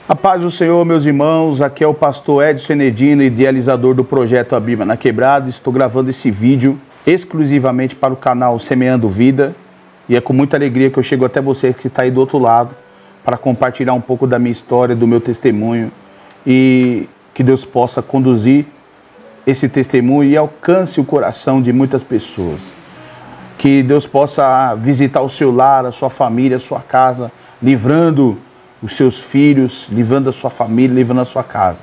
A paz do Senhor, meus irmãos, aqui é o pastor Edson Enedino, idealizador do projeto A Bíblia na Quebrada. Estou gravando esse vídeo exclusivamente para o canal Semeando Vida e é com muita alegria que eu chego até você que está aí do outro lado para compartilhar um pouco da minha história, do meu testemunho e que Deus possa conduzir esse testemunho e alcance o coração de muitas pessoas. Que Deus possa visitar o seu lar, a sua família, a sua casa, livrando os seus filhos, livrando a sua família, livrando a sua casa.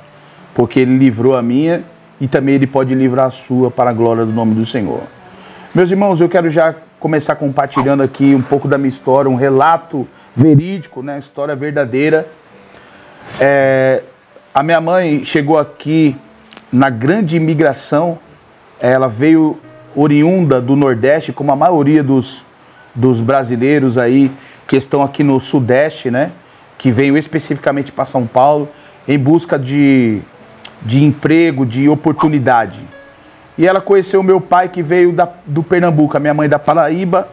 Porque Ele livrou a minha e também Ele pode livrar a sua para a glória do nome do Senhor. Meus irmãos, eu quero já começar compartilhando aqui um pouco da minha história, um relato verídico, né? História verdadeira. A minha mãe chegou aqui na grande imigração, ela veio oriunda do Nordeste, como a maioria dos brasileiros aí que estão aqui no Sudeste, né? Que veio especificamente para São Paulo em busca de emprego, de oportunidade. E ela conheceu o meu pai que veio do Pernambuco, a minha mãe da Paraíba,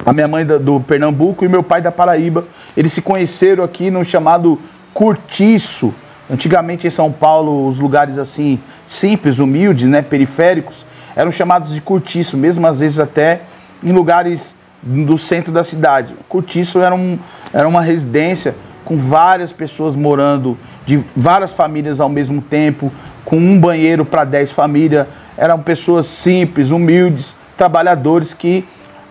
a minha mãe do Pernambuco e meu pai da Paraíba. Eles se conheceram aqui no chamado Cortiço. Antigamente em São Paulo, os lugares assim simples, humildes, né, periféricos, eram chamados de cortiço, mesmo às vezes até em lugares do centro da cidade. Cortiço era uma residência com várias pessoas morando, de várias famílias ao mesmo tempo, com um banheiro para 10 famílias. Eram pessoas simples, humildes, trabalhadores que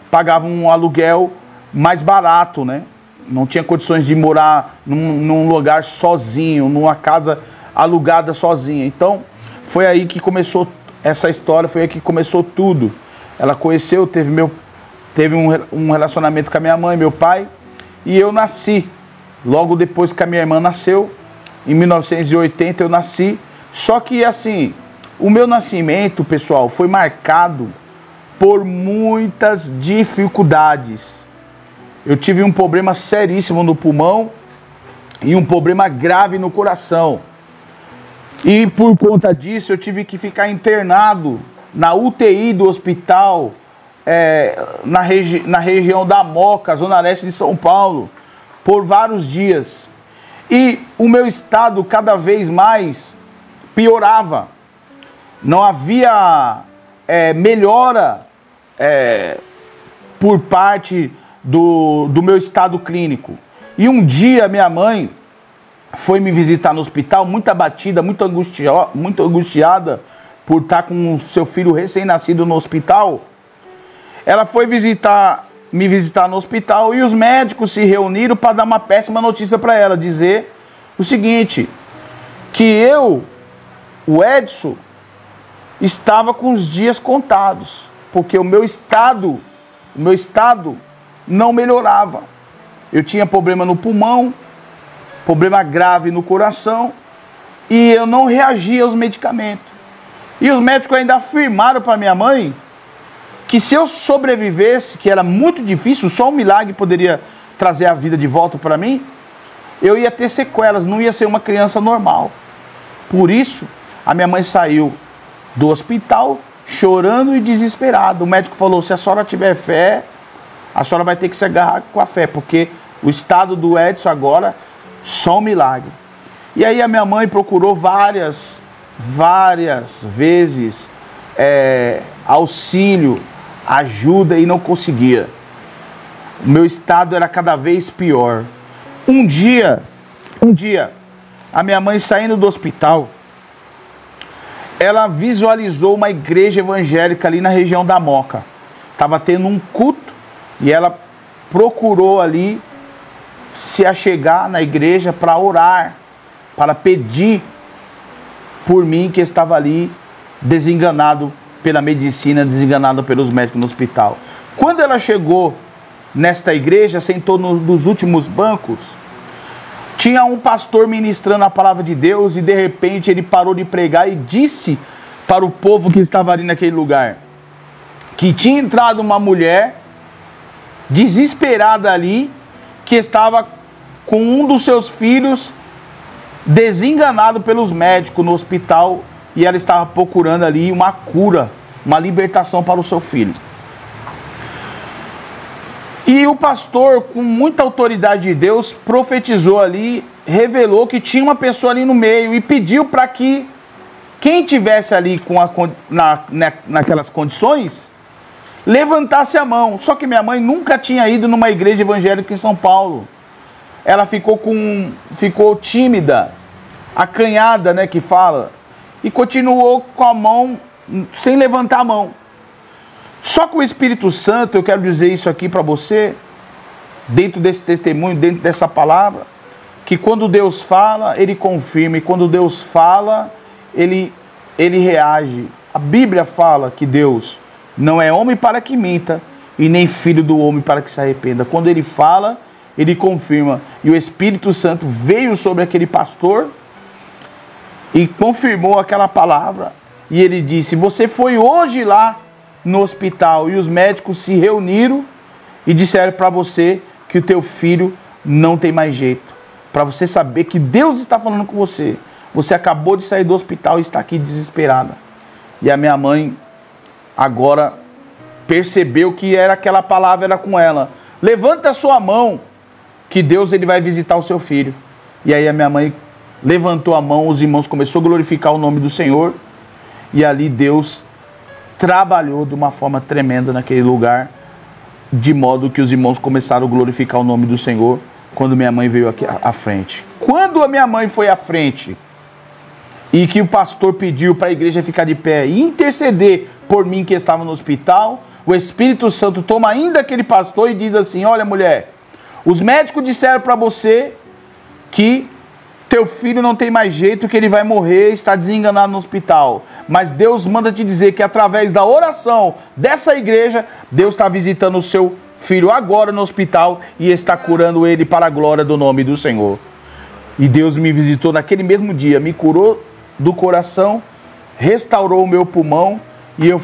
pagavam um aluguel mais barato, né? Não tinha condições de morar num lugar sozinho, numa casa alugada sozinha. Então, foi aí que começou essa história, foi aí que começou tudo. Ela conheceu, teve um relacionamento com a minha mãe, meu pai, e eu nasci. Logo depois que a minha irmã nasceu, em 1980 eu nasci. Só que assim, o meu nascimento, pessoal, foi marcado por muitas dificuldades. Eu tive um problema seríssimo no pulmão e um problema grave no coração. E por conta disso eu tive que ficar internado na UTI do hospital, na região da Moca, zona leste de São Paulo, por vários dias. E o meu estado cada vez mais piorava. Não havia melhora por parte do meu estado clínico. E um dia minha mãe foi me visitar no hospital, muito abatida, muito angustiada por estar com o seu filho recém-nascido no hospital. Ela foi me visitar no hospital e os médicos se reuniram para dar uma péssima notícia para ela, dizer o seguinte, que o Edson, estava com os dias contados, porque o meu estado não melhorava. Eu tinha problema no pulmão, problema grave no coração e eu não reagia aos medicamentos. E os médicos ainda afirmaram para minha mãe que se eu sobrevivesse, que era muito difícil, só um milagre poderia trazer a vida de volta para mim, eu ia ter sequelas, não ia ser uma criança normal. Por isso, a minha mãe saiu do hospital chorando e desesperada. O médico falou, se a senhora tiver fé, a senhora vai ter que se agarrar com a fé, porque o estado do Edson agora, só um milagre. E aí a minha mãe procurou várias vezes auxílio, ajuda e não conseguia. O meu estado era cada vez pior. Um dia, a minha mãe saindo do hospital, ela visualizou uma igreja evangélica ali na região da Moca. Estava tendo um culto e ela procurou ali se achegar na igreja para orar, para pedir por mim que estava ali desenganado pela medicina, desenganado pelos médicos no hospital. Quando ela chegou nesta igreja, sentou nos últimos bancos, tinha um pastor ministrando a palavra de Deus e de repente ele parou de pregar e disse para o povo que estava ali naquele lugar que tinha entrado uma mulher desesperada ali, que estava com um dos seus filhos desenganado pelos médicos no hospital e ela estava procurando ali uma cura, uma libertação para o seu filho. E o pastor, com muita autoridade de Deus, profetizou ali, revelou que tinha uma pessoa ali no meio e pediu para que quem tivesse ali naquelas condições, levantasse a mão. Só que minha mãe nunca tinha ido numa igreja evangélica em São Paulo. Ela ficou tímida, acanhada, né, que fala, e continuou com a mão, sem levantar a mão. Só que o Espírito Santo, eu quero dizer isso aqui para você, dentro desse testemunho, dentro dessa palavra, que quando Deus fala, Ele confirma, e quando Deus fala, Ele reage. A Bíblia fala que Deus não é homem para que minta, e nem filho do homem para que se arrependa. Quando Ele fala, Ele confirma. E o Espírito Santo veio sobre aquele pastor e confirmou aquela palavra. E ele disse: você foi hoje lá no hospital e os médicos se reuniram e disseram para você que o teu filho não tem mais jeito. Para você saber que Deus está falando com você. Você acabou de sair do hospital e está aqui desesperada. E a minha mãe agora percebeu que era aquela palavra, era com ela. Levanta a sua mão que Deus ele vai visitar o seu filho. E aí a minha mãe levantou a mão, os irmãos começaram a glorificar o nome do Senhor. E ali Deus trabalhou de uma forma tremenda naquele lugar, de modo que os irmãos começaram a glorificar o nome do Senhor quando minha mãe veio aqui à frente. Quando a minha mãe foi à frente e que o pastor pediu para a igreja ficar de pé e interceder por mim que estava no hospital, o Espírito Santo toma ainda aquele pastor e diz assim: olha, mulher, os médicos disseram para você que teu filho não tem mais jeito, que ele vai morrer, está desenganado no hospital. Mas Deus manda te dizer que através da oração dessa igreja, Deus está visitando o seu filho agora no hospital e está curando ele para a glória do nome do Senhor. E Deus me visitou naquele mesmo dia, me curou do coração, restaurou o meu pulmão e eu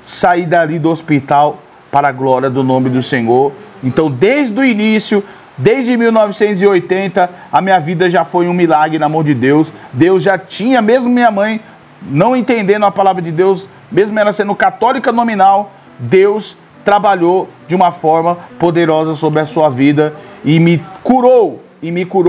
saí dali do hospital para a glória do nome do Senhor. Então, desde o início, desde 1980, a minha vida já foi um milagre na mão de Deus. Deus já tinha, mesmo minha mãe não entendendo a palavra de Deus, mesmo ela sendo católica nominal, Deus trabalhou de uma forma poderosa sobre a sua vida e me curou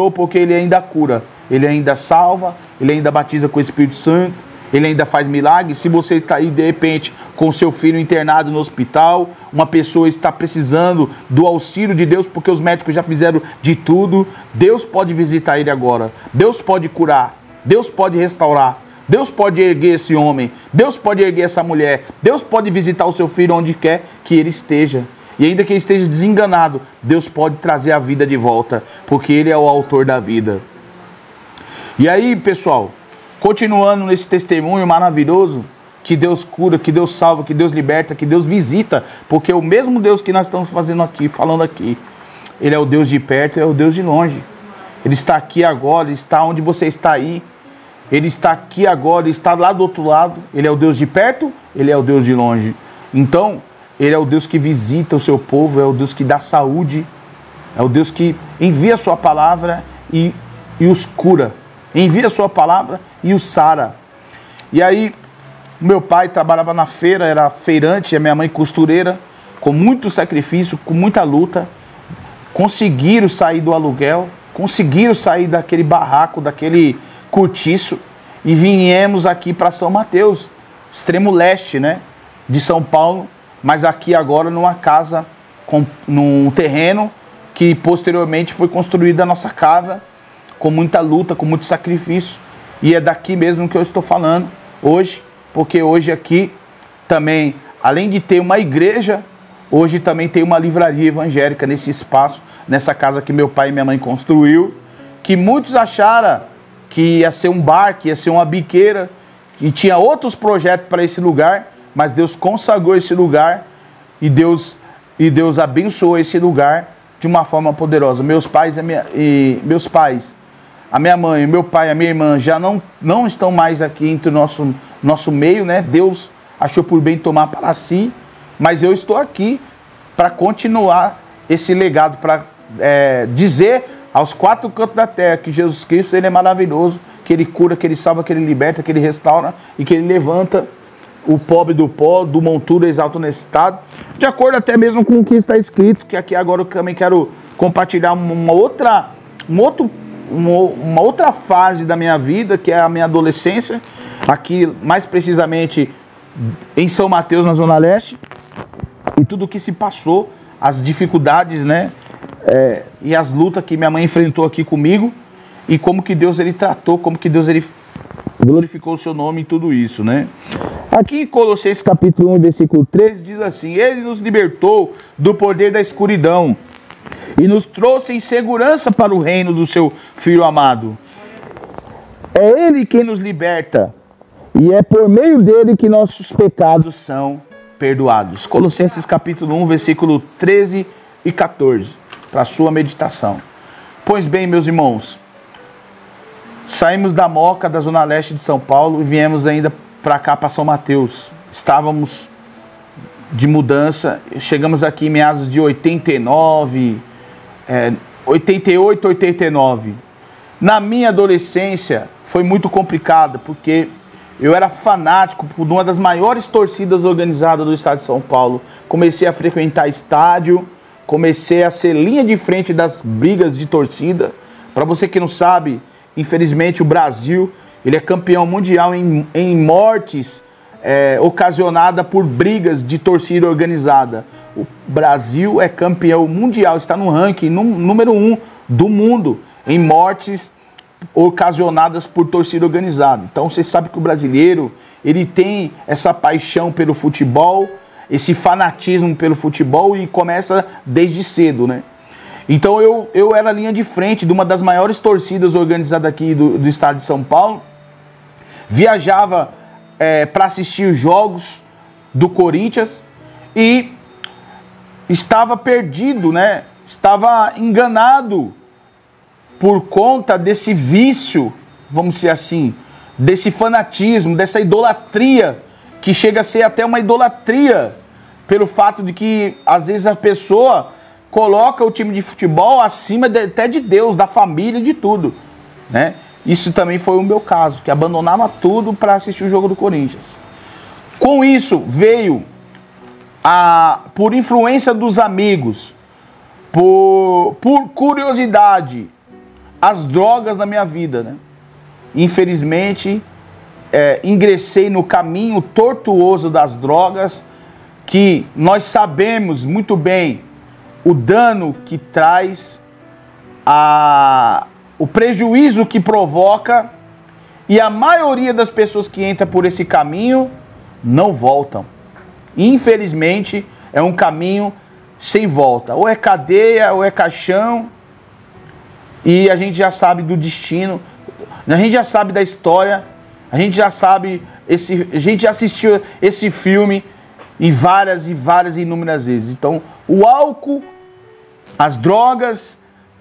porque Ele ainda cura, Ele ainda salva, Ele ainda batiza com o Espírito Santo, Ele ainda faz milagres. Se você está aí de repente com seu filho internado no hospital, uma pessoa está precisando do auxílio de Deus porque os médicos já fizeram de tudo, Deus pode visitar ele agora, Deus pode curar, Deus pode restaurar, Deus pode erguer esse homem, Deus pode erguer essa mulher, Deus pode visitar o seu filho onde quer que ele esteja. E ainda que ele esteja desenganado, Deus pode trazer a vida de volta, porque Ele é o autor da vida. E aí, pessoal, continuando nesse testemunho maravilhoso, que Deus cura, que Deus salva, que Deus liberta, que Deus visita, porque o mesmo Deus que nós estamos fazendo aqui, falando aqui, Ele é o Deus de perto, é o Deus de longe. Ele está aqui agora, Ele está onde você está aí. Ele está aqui agora, Ele está lá do outro lado. Ele é o Deus de perto, Ele é o Deus de longe. Então, Ele é o Deus que visita o seu povo, é o Deus que dá saúde, é o Deus que envia a sua palavra e os cura. Envia a sua palavra e os sara. E aí, meu pai trabalhava na feira, era feirante, a minha mãe costureira, com muito sacrifício, com muita luta, conseguiram sair do aluguel, conseguiram sair daquele barraco, daquele cortiço, e viemos aqui para São Mateus, extremo leste, né, de São Paulo, mas aqui agora numa casa, num terreno que posteriormente foi construída a nossa casa, com muita luta, com muito sacrifício, e é daqui mesmo que eu estou falando hoje, porque hoje aqui também, além de ter uma igreja, hoje também tem uma livraria evangélica nesse espaço, nessa casa que meu pai e minha mãe construiu, que muitos acharam que ia ser um bar, que ia ser uma biqueira, e tinha outros projetos para esse lugar, mas Deus consagrou esse lugar e Deus abençoou esse lugar de uma forma poderosa. Meus pais, a minha mãe, meu pai, a minha irmã já não estão mais aqui entre o nosso meio, né? Deus achou por bem tomar para si, mas eu estou aqui para continuar esse legado, para dizer aos quatro cantos da terra que Jesus Cristo Ele é maravilhoso, que Ele cura, que Ele salva, que Ele liberta, que Ele restaura e que Ele levanta o pobre do pó, do monturo exalta o necessitado, de acordo até mesmo com o que está escrito, que aqui agora eu também quero compartilhar uma outra fase da minha vida, que é a minha adolescência, aqui mais precisamente em São Mateus, na Zona Leste, e tudo o que se passou, as dificuldades, né, e as lutas que minha mãe enfrentou aqui comigo, e como que Deus ele tratou, como que Deus ele glorificou o seu nome em tudo isso, né. Aqui em Colossenses capítulo 1, versículo 13, diz assim: Ele nos libertou do poder da escuridão e nos trouxe em segurança para o reino do seu Filho amado. É Ele quem nos liberta e é por meio dele que nossos pecados são perdoados. Colossenses capítulo 1, versículo 13 e 14, para a sua meditação. Pois bem, meus irmãos, saímos da Moca, da Zona Leste de São Paulo, e viemos ainda para cá, para São Mateus. Estávamos de mudança, chegamos aqui em meados de 88, 89. Na minha adolescência foi muito complicada, porque eu era fanático por uma das maiores torcidas organizadas do estado de São Paulo. Comecei a frequentar estádio, comecei a ser linha de frente das brigas de torcida. Para você que não sabe, infelizmente o Brasil ele é campeão mundial em mortes ocasionada por brigas de torcida organizada. O Brasil é campeão mundial, está no ranking número 1 do mundo em mortes ocasionadas por torcida organizada. Então você sabe que o brasileiro ele tem essa paixão pelo futebol, esse fanatismo pelo futebol, e começa desde cedo, né? Então eu era linha de frente de uma das maiores torcidas organizadas aqui do estado de São Paulo. Viajava para assistir jogos do Corinthians e estava perdido, né? Estava enganado por conta desse vício, vamos dizer assim, desse fanatismo, dessa idolatria, que chega a ser até uma idolatria, pelo fato de que às vezes a pessoa coloca o time de futebol acima até de Deus, da família, de tudo, né? Isso também foi o meu caso, que abandonava tudo para assistir o jogo do Corinthians. Com isso veio, por influência dos amigos, por curiosidade, as drogas na minha vida, né? Infelizmente, ingressei no caminho tortuoso das drogas, que nós sabemos muito bem o dano que traz, o prejuízo que provoca, e a maioria das pessoas que entram por esse caminho não voltam. Infelizmente, é um caminho sem volta. Ou é cadeia, ou é caixão, e a gente já sabe do destino, a gente já sabe da história, a gente já sabe, a gente já assistiu esse filme e várias e inúmeras vezes. Então, o álcool, as drogas,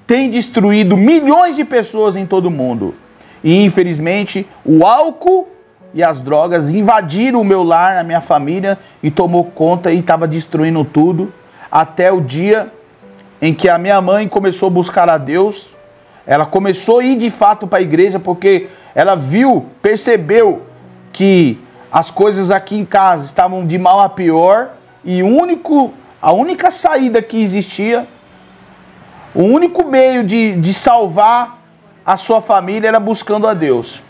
tem destruído milhões de pessoas em todo o mundo. E infelizmente o álcool e as drogas invadiram o meu lar, a minha família, e tomou conta e estava destruindo tudo. Até o dia em que a minha mãe começou a buscar a Deus. Ela começou a ir de fato para a igreja, porque ela percebeu que as coisas aqui em casa estavam de mal a pior, e a única saída que existia, o único meio de salvar a sua família era buscando a Deus.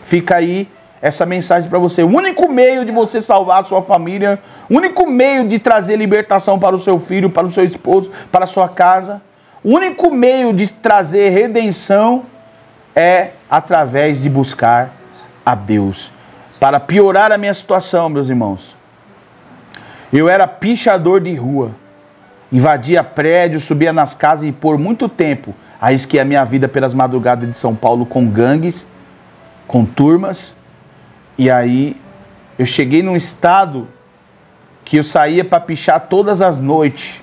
Fica aí essa mensagem para você. O único meio de você salvar a sua família, o único meio de trazer libertação para o seu filho, para o seu esposo, para a sua casa, o único meio de trazer redenção é através de buscar a Deus. Para piorar a minha situação, meus irmãos, eu era pichador de rua. Invadia prédios, subia nas casas e por muito tempo arrisquei a minha vida pelas madrugadas de São Paulo com gangues, com turmas. E aí eu cheguei num estado que eu saía para pichar todas as noites.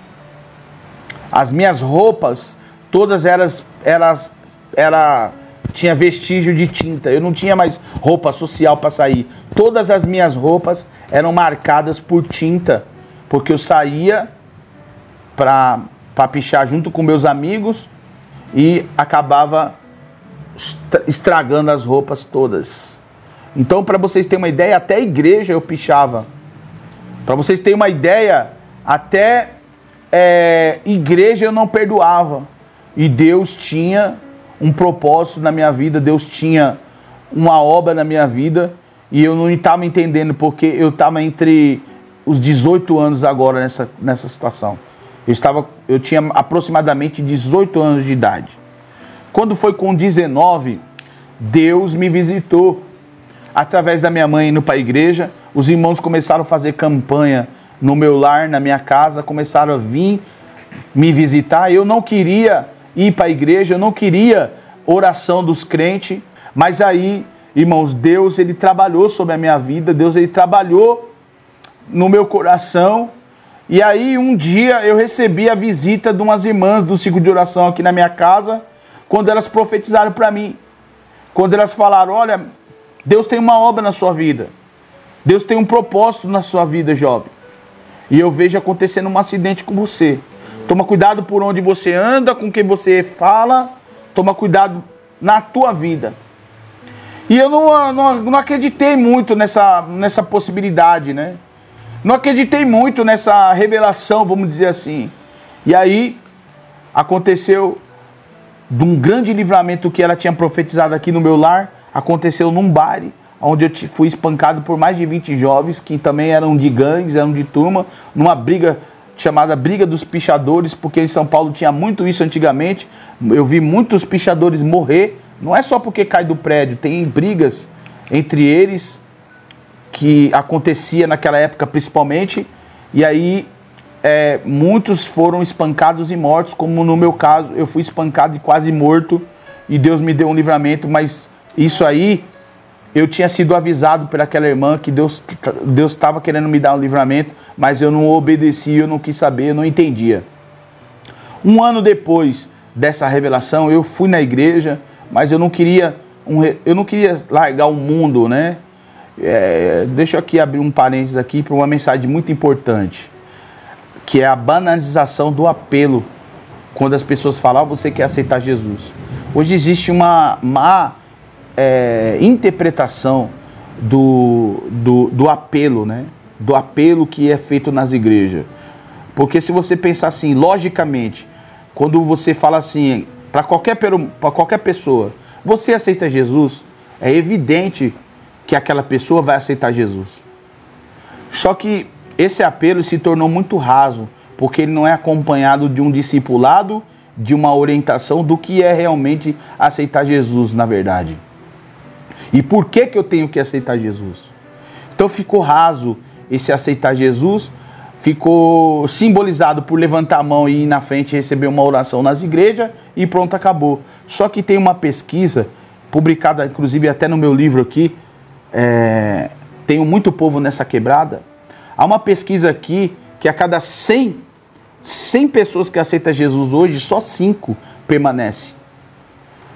As minhas roupas, todas tinha vestígio de tinta. Eu não tinha mais roupa social para sair. Todas as minhas roupas eram marcadas por tinta, porque eu saía para pichar junto com meus amigos e acabava estragando as roupas todas. Então, para vocês terem uma ideia, até a igreja eu pichava. Para vocês terem uma ideia, até igreja eu não perdoava. E Deus tinha um propósito na minha vida, Deus tinha uma obra na minha vida, e eu não estava entendendo, porque eu estava entre os 18 anos agora nessa situação. Eu tinha aproximadamente 18 anos de idade. Quando foi com 19, Deus me visitou. Através da minha mãe indo para a igreja, os irmãos começaram a fazer campanha no meu lar, na minha casa, começaram a vir me visitar. Eu não queria ir para a igreja, eu não queria oração dos crentes, mas aí, irmãos, Deus, ele trabalhou sobre a minha vida, Deus, ele trabalhou no meu coração. E aí, um dia, eu recebi a visita de umas irmãs do ciclo de oração aqui na minha casa, quando elas profetizaram para mim. Quando elas falaram, olha, Deus tem uma obra na sua vida. Deus tem um propósito na sua vida, jovem. E eu vejo acontecendo um acidente com você. Toma cuidado por onde você anda, com quem você fala. Toma cuidado na tua vida. E eu não acreditei muito nessa possibilidade, né? Não acreditei muito nessa revelação, vamos dizer assim. E aí, aconteceu de um grande livramento que ela tinha profetizado aqui no meu lar. Aconteceu num baile, onde eu fui espancado por mais de 20 jovens, que também eram de gangues, eram de turma, numa briga chamada Briga dos Pichadores, porque em São Paulo tinha muito isso antigamente. Eu vi muitos pichadores morrer, não é só porque cai do prédio, tem brigas entre eles, que acontecia naquela época principalmente, e aí muitos foram espancados e mortos, como no meu caso, eu fui espancado e quase morto, e Deus me deu um livramento, mas isso aí, eu tinha sido avisado por aquela irmã que Deus estava querendo me dar um livramento, mas eu não obedeci, eu não quis saber, eu não entendia. Um ano depois dessa revelação, eu fui na igreja, mas eu não queria largar o mundo, né? Deixa eu aqui abrir um parênteses aqui para uma mensagem muito importante, que é a banalização do apelo, quando as pessoas falam, você quer aceitar Jesus. Hoje existe uma má interpretação do apelo, né? Do apelo que é feito nas igrejas. Porque se você pensar assim, logicamente, quando você fala assim, para qualquer pessoa, você aceita Jesus, é evidente que aquela pessoa vai aceitar Jesus. Só que esse apelo se tornou muito raso, porque ele não é acompanhado de um discipulado, de uma orientação do que é realmente aceitar Jesus, na verdade. E por que eu tenho que aceitar Jesus? Então ficou raso esse aceitar Jesus, ficou simbolizado por levantar a mão e ir na frente e receber uma oração nas igrejas e pronto, acabou. Só que tem uma pesquisa, publicada inclusive até no meu livro aqui, Tenho Muito Povo Nessa Quebrada. Há uma pesquisa aqui que a cada 100 pessoas que aceitam Jesus hoje, só 5 permanecem.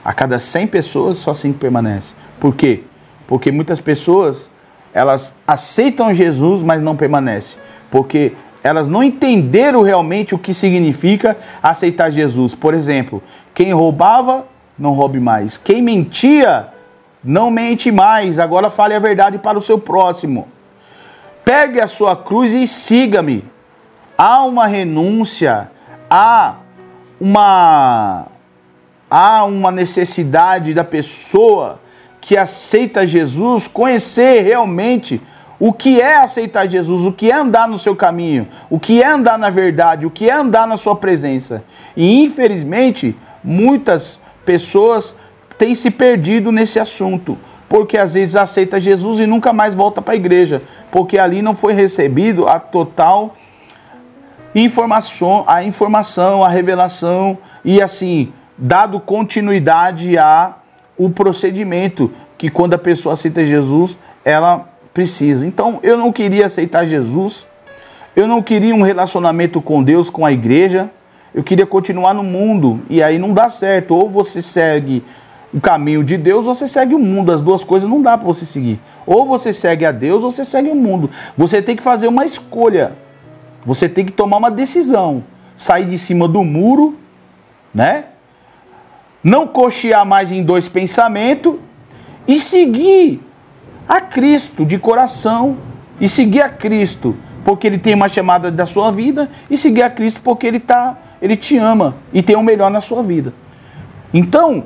A cada 100 pessoas, só 5 permanecem. Por quê? Porque muitas pessoas, elas aceitam Jesus, mas não permanecem. Porque elas não entenderam realmente o que significa aceitar Jesus. Por exemplo, quem roubava, não roube mais. Quem mentia, não mente mais. Agora fale a verdade para o seu próximo. Pegue a sua cruz e siga-me. Há uma renúncia, há uma necessidade da pessoa que aceita Jesus conhecer realmente o que é aceitar Jesus, o que é andar no seu caminho, o que é andar na verdade, o que é andar na sua presença. E infelizmente, muitas pessoas têm se perdido nesse assunto, porque às vezes aceita Jesus e nunca mais volta para a igreja, porque ali não foi recebido a total informação, a revelação e assim, dado continuidade ao procedimento que quando a pessoa aceita Jesus, ela precisa. Então, eu não queria aceitar Jesus, eu não queria um relacionamento com Deus, com a igreja, eu queria continuar no mundo, e aí não dá certo. Ou você segue o caminho de Deus, ou você segue o mundo. As duas coisas não dá para você seguir. Ou você segue a Deus, ou você segue o mundo. Você tem que fazer uma escolha. Você tem que tomar uma decisão. Sair de cima do muro, né? Não cochear mais em dois pensamentos e seguir a Cristo de coração e seguir a Cristo porque Ele tem uma chamada da sua vida e seguir a Cristo porque Ele te ama e tem o melhor na sua vida. Então,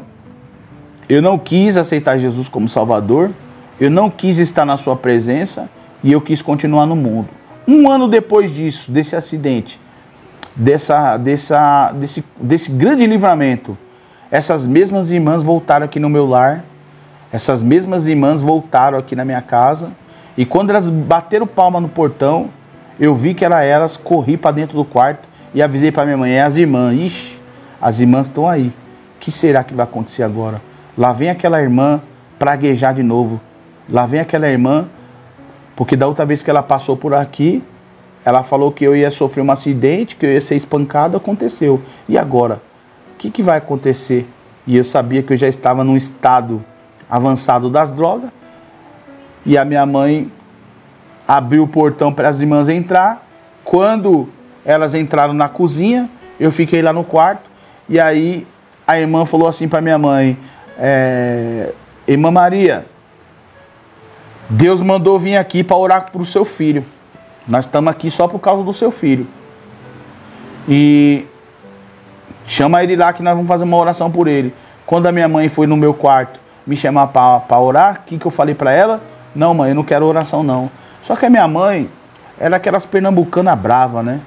eu não quis aceitar Jesus como Salvador, eu não quis estar na sua presença e eu quis continuar no mundo. Um ano depois disso, desse acidente, desse grande livramento, essas mesmas irmãs voltaram aqui no meu lar, essas mesmas irmãs voltaram aqui na minha casa, e quando elas bateram palma no portão, eu vi que era elas, corri para dentro do quarto e avisei para minha mãe, é as irmãs, ixi, as irmãs estão aí, o que será que vai acontecer agora? Lá vem aquela irmã praguejar de novo, lá vem aquela irmã, porque da outra vez que ela passou por aqui, ela falou que eu ia sofrer um acidente, que eu ia ser espancado, aconteceu. E agora? O que vai acontecer? E eu sabia que eu já estava num estado avançado das drogas. E a minha mãe abriu o portão para as irmãs entrar. Quando elas entraram na cozinha, eu fiquei lá no quarto. E aí a irmã falou assim para minha mãe, Irmã Maria, Deus mandou vir aqui para orar para o seu filho. Nós estamos aqui só por causa do seu filho. E chama ele lá que nós vamos fazer uma oração por ele. Quando a minha mãe foi no meu quarto me chamar para orar, o que eu falei para ela? Não, mãe, eu não quero oração não. Só que a minha mãe era aquelas pernambucanas bravas, né?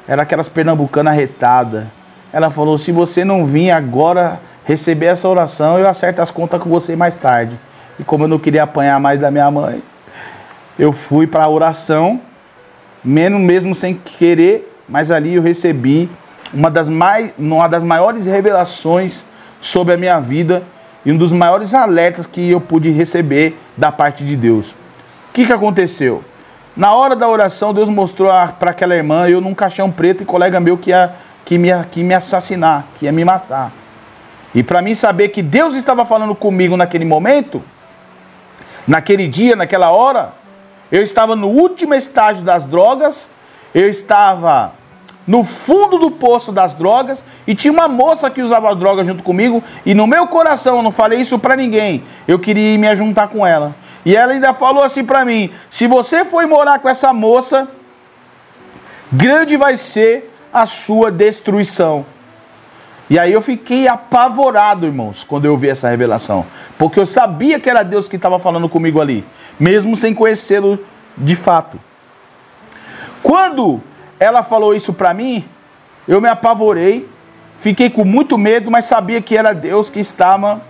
Era aquelas pernambucanas arretadas. Ela falou, se você não vir agora receber essa oração, eu acerto as contas com você mais tarde. E como eu não queria apanhar mais da minha mãe, eu fui para a oração, mesmo sem querer, mas ali eu recebi uma das maiores revelações sobre a minha vida e um dos maiores alertas que eu pude receber da parte de Deus. O que aconteceu? Na hora da oração, Deus mostrou para aquela irmã, eu num caixão preto, e colega meu que ia me assassinar, que ia me matar. E para mim saber que Deus estava falando comigo naquele momento, naquele dia, naquela hora, eu estava no último estágio das drogas, eu estava no fundo do poço das drogas e tinha uma moça que usava droga junto comigo e no meu coração, eu não falei isso para ninguém, eu queria me juntar com ela. E ela ainda falou assim para mim, se você for morar com essa moça, grande vai ser a sua destruição. E aí eu fiquei apavorado, irmãos, quando eu ouvi essa revelação. Porque eu sabia que era Deus que estava falando comigo ali, mesmo sem conhecê-lo de fato. Quando ela falou isso para mim, eu me apavorei, fiquei com muito medo, mas sabia que era Deus que estava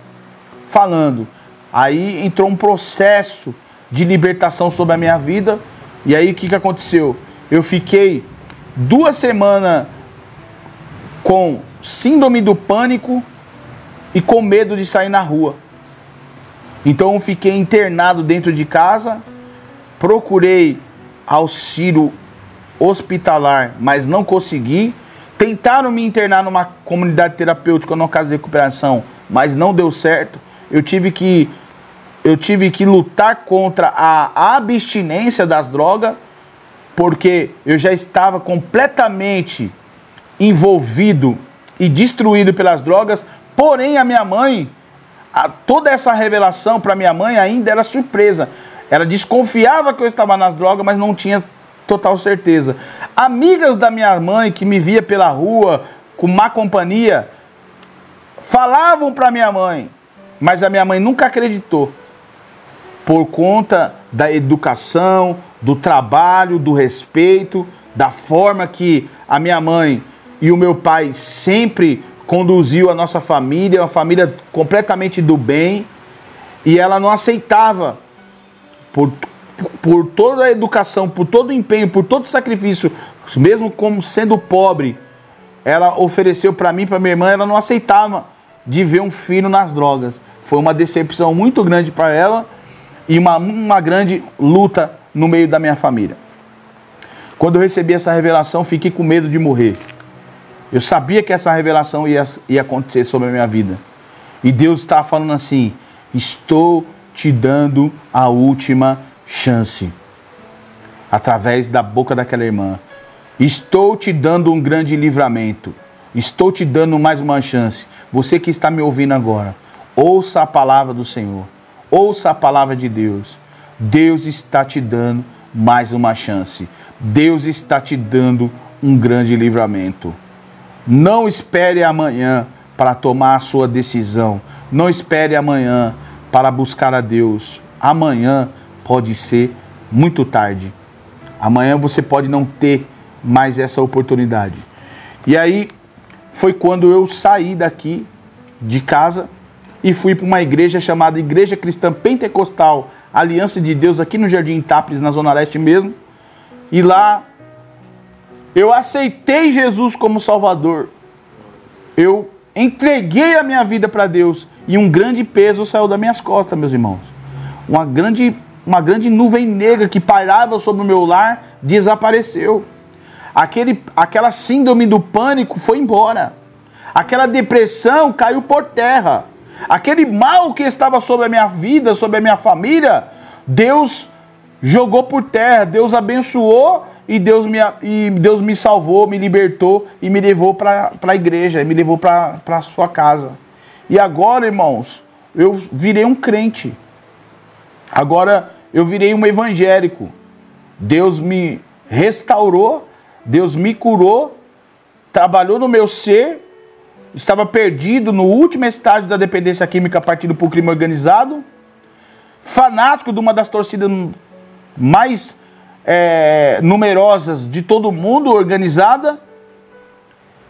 falando. Aí entrou um processo de libertação sobre a minha vida. E aí o que aconteceu? Eu fiquei 2 semanas com síndrome do pânico e com medo de sair na rua. Então eu fiquei internado dentro de casa, procurei auxílio hospitalar, mas não consegui. Tentaram me internar numa comunidade terapêutica, numa casa de recuperação, mas não deu certo. Eu tive que lutar contra a abstinência das drogas, porque eu já estava completamente envolvido e destruído pelas drogas. Porém, a minha mãe, toda essa revelação para minha mãe ainda era surpresa. Ela desconfiava que eu estava nas drogas, mas não tinha total certeza. Amigas da minha mãe que me via pela rua com má companhia falavam para minha mãe, mas a minha mãe nunca acreditou, por conta da educação, do trabalho, do respeito, da forma que a minha mãe e o meu pai sempre conduziu a nossa família, uma família completamente do bem, e ela não aceitava, por toda a educação, por todo o empenho, por todo o sacrifício, mesmo como sendo pobre, ela ofereceu para mim, para minha irmã, ela não aceitava de ver um filho nas drogas. Foi uma decepção muito grande para ela e uma grande luta no meio da minha família. Quando eu recebi essa revelação, fiquei com medo de morrer. Eu sabia que essa revelação ia acontecer sobre a minha vida. E Deus estava falando assim, estou te dando a última chance. Através da boca daquela irmã. Estou te dando um grande livramento. Estou te dando mais uma chance. Você que está me ouvindo agora, ouça a palavra do Senhor. ouça a palavra de Deus. Deus está te dando mais uma chance. Deus está te dando um grande livramento. Não espere amanhã para tomar a sua decisão. Não espere amanhã para buscar a Deus. Amanhã pode ser muito tarde. Amanhã você pode não ter mais essa oportunidade. E aí foi quando eu saí daqui de casa e fui para uma igreja chamada Igreja Cristã Pentecostal Aliança de Deus, aqui no Jardim Itápolis, na Zona Leste mesmo. E lá eu aceitei Jesus como Salvador. Eu entreguei a minha vida para Deus e um grande peso saiu das minhas costas, meus irmãos. Uma grande nuvem negra que pairava sobre o meu lar desapareceu. Aquela síndrome do pânico foi embora. Aquela depressão caiu por terra. Aquele mal que estava sobre a minha vida, sobre a minha família, Deus jogou por terra. Deus abençoou e Deus me salvou, me libertou e me levou para a igreja, me levou para a sua casa. E agora, irmãos, eu virei um crente. Agora eu virei um evangélico. Deus me restaurou, Deus me curou, trabalhou no meu ser. Estava perdido no último estágio da dependência química partindo para o crime organizado. Fanático de uma das torcidas mais numerosas de todo mundo, organizada.